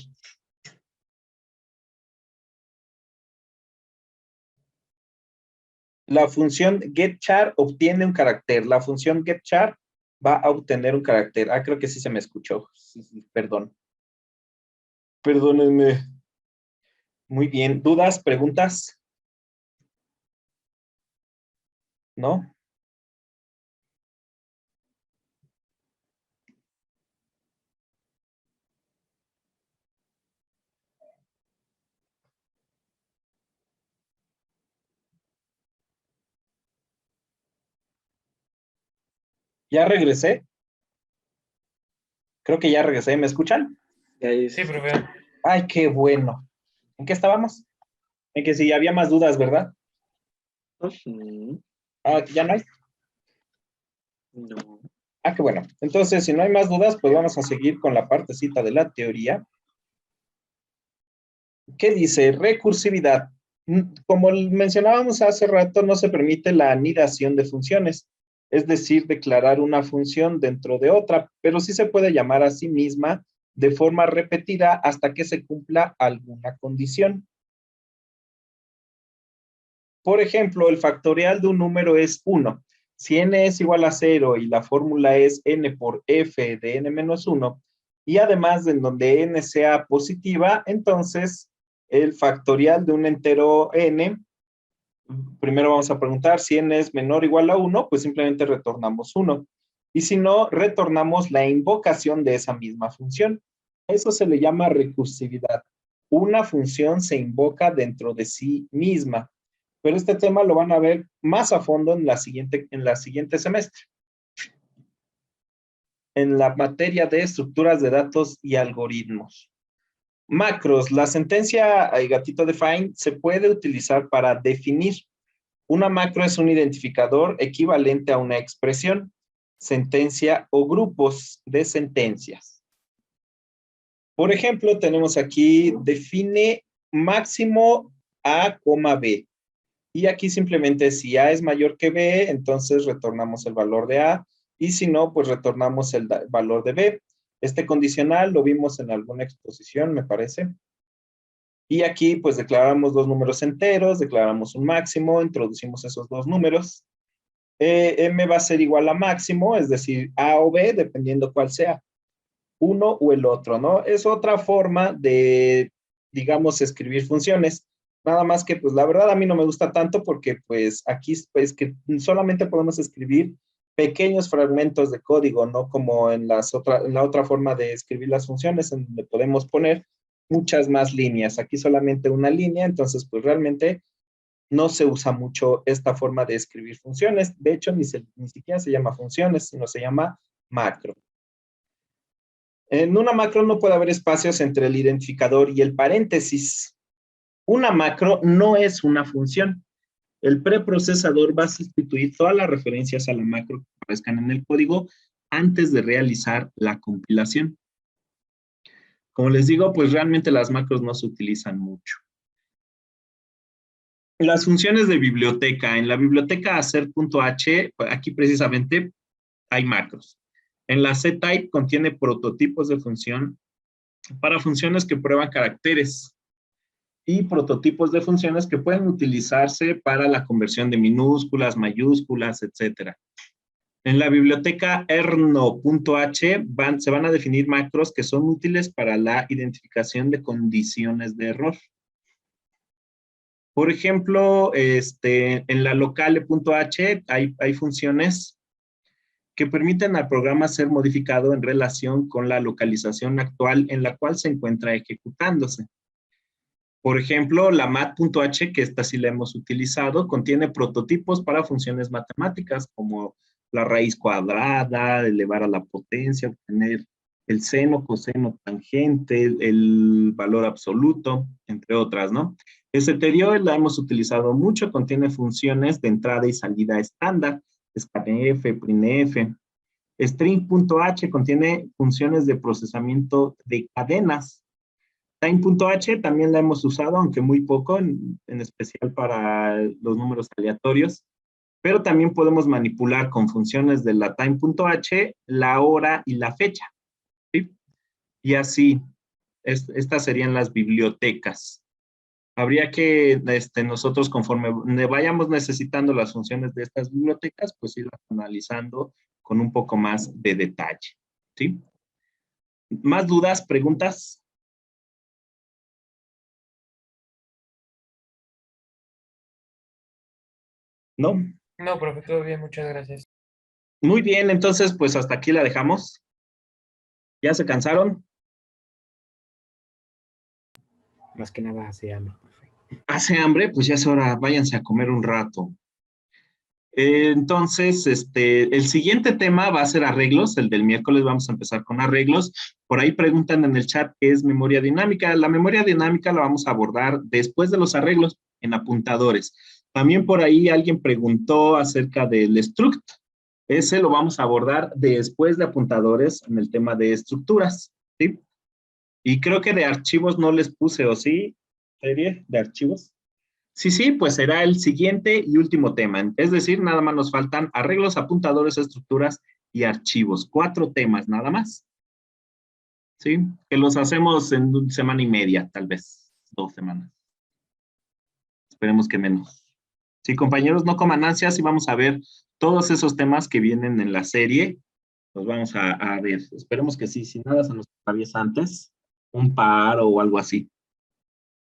La función getChar obtiene un carácter. La función getChar va a obtener un carácter. Creo que sí se me escuchó. Sí, perdón. Perdónenme. Muy bien. ¿Dudas? ¿Preguntas? ¿No? ¿Ya regresé? Creo que ya regresé. ¿Me escuchan? Sí, profe. Ay, qué bueno. ¿En qué estábamos? En que sí, había más dudas, ¿verdad? ¿Ya no hay? No. Qué bueno. Entonces, si no hay más dudas, pues vamos a seguir con la partecita de la teoría. ¿Qué dice? Recursividad. Como mencionábamos hace rato, no se permite la anidación de funciones, es decir, declarar una función dentro de otra, pero sí se puede llamar a sí misma de forma repetida hasta que se cumpla alguna condición. Por ejemplo, el factorial de un número es 1. Si n es igual a 0 y la fórmula es n por f de n menos 1, y además en donde n sea positiva, entonces el factorial de un entero n, primero vamos a preguntar si n es menor o igual a 1, pues simplemente retornamos 1. Y si no, retornamos la invocación de esa misma función. Eso se le llama recursividad. Una función se invoca dentro de sí misma. Pero este tema lo van a ver más a fondo en la siguiente semestre. En la materia de estructuras de datos y algoritmos. Macros. La sentencia gatito define se puede utilizar para definir. Una macro es un identificador equivalente a una expresión, sentencia o grupos de sentencias. Por ejemplo, tenemos aquí define máximo A, B. Y aquí simplemente si A es mayor que B, entonces retornamos el valor de A. Y si no, pues retornamos el valor de B. Este condicional lo vimos en alguna exposición, me parece. Y aquí pues declaramos dos números enteros, declaramos un máximo, introducimos esos dos números. M va a ser igual a máximo, es decir, A o B, dependiendo cuál sea. Uno o el otro, ¿no? Es otra forma de, digamos, escribir funciones. Nada más que, pues, la verdad a mí no me gusta tanto porque, pues, aquí pues, que solamente podemos escribir pequeños fragmentos de código, ¿no? Como en la otra forma de escribir las funciones, en donde podemos poner muchas más líneas. Aquí solamente una línea, entonces, pues, realmente no se usa mucho esta forma de escribir funciones. De hecho, ni siquiera se llama funciones, sino se llama macro. En una macro no puede haber espacios entre el identificador y el paréntesis. Una macro no es una función. El preprocesador va a sustituir todas las referencias a la macro que aparezcan en el código antes de realizar la compilación. Como les digo, pues realmente las macros no se utilizan mucho. Las funciones de biblioteca. En la biblioteca hacer.h, aquí precisamente hay macros. En la ctype contiene prototipos de función para funciones que prueban caracteres y prototipos de funciones que pueden utilizarse para la conversión de minúsculas, mayúsculas, etc. En la biblioteca erno.h se van a definir macros que son útiles para la identificación de condiciones de error. Por ejemplo, en la locale.h hay funciones que permiten al programa ser modificado en relación con la localización actual en la cual se encuentra ejecutándose. Por ejemplo, la mat.h, que esta sí la hemos utilizado, contiene prototipos para funciones matemáticas como la raíz cuadrada, elevar a la potencia, obtener el seno, coseno, tangente, el valor absoluto, entre otras, ¿no? Stdio la hemos utilizado mucho, contiene funciones de entrada y salida estándar, scanf, printf. String.h contiene funciones de procesamiento de cadenas. Time.h también la hemos usado, aunque muy poco, en especial para los números aleatorios, pero también podemos manipular con funciones de la time.h la hora y la fecha, ¿sí? Y así, estas serían las bibliotecas. Habría que nosotros, conforme vayamos necesitando las funciones de estas bibliotecas, pues irlas analizando con un poco más de detalle, ¿sí? ¿Más dudas, preguntas? ¿No? No, profe, todo bien, muchas gracias. Muy bien, entonces, pues hasta aquí la dejamos. ¿Ya se cansaron? Más que nada hace hambre. ¿Hace hambre? Pues ya es hora, váyanse a comer un rato. Entonces, el siguiente tema va a ser arreglos. El del miércoles vamos a empezar con arreglos. Por ahí preguntan en el chat qué es memoria dinámica. La memoria dinámica la vamos a abordar después de los arreglos en apuntadores. También por ahí alguien preguntó acerca del struct. Ese lo vamos a abordar después de apuntadores en el tema de estructuras, ¿sí? Y creo que de archivos no les puse, ¿o sí? ¿Serie de archivos? Sí, pues será el siguiente y último tema. Es decir, nada más nos faltan arreglos, apuntadores, estructuras y archivos. 4 temas nada más. ¿sí? Que los hacemos en una semana y media, tal vez, 2 semanas. Esperemos que menos. Sí, compañeros, no coman ansias y vamos a ver todos esos temas que vienen en la serie. Los vamos a ver. Esperemos que sí, si nada se nos atraviesa antes, un paro o algo así.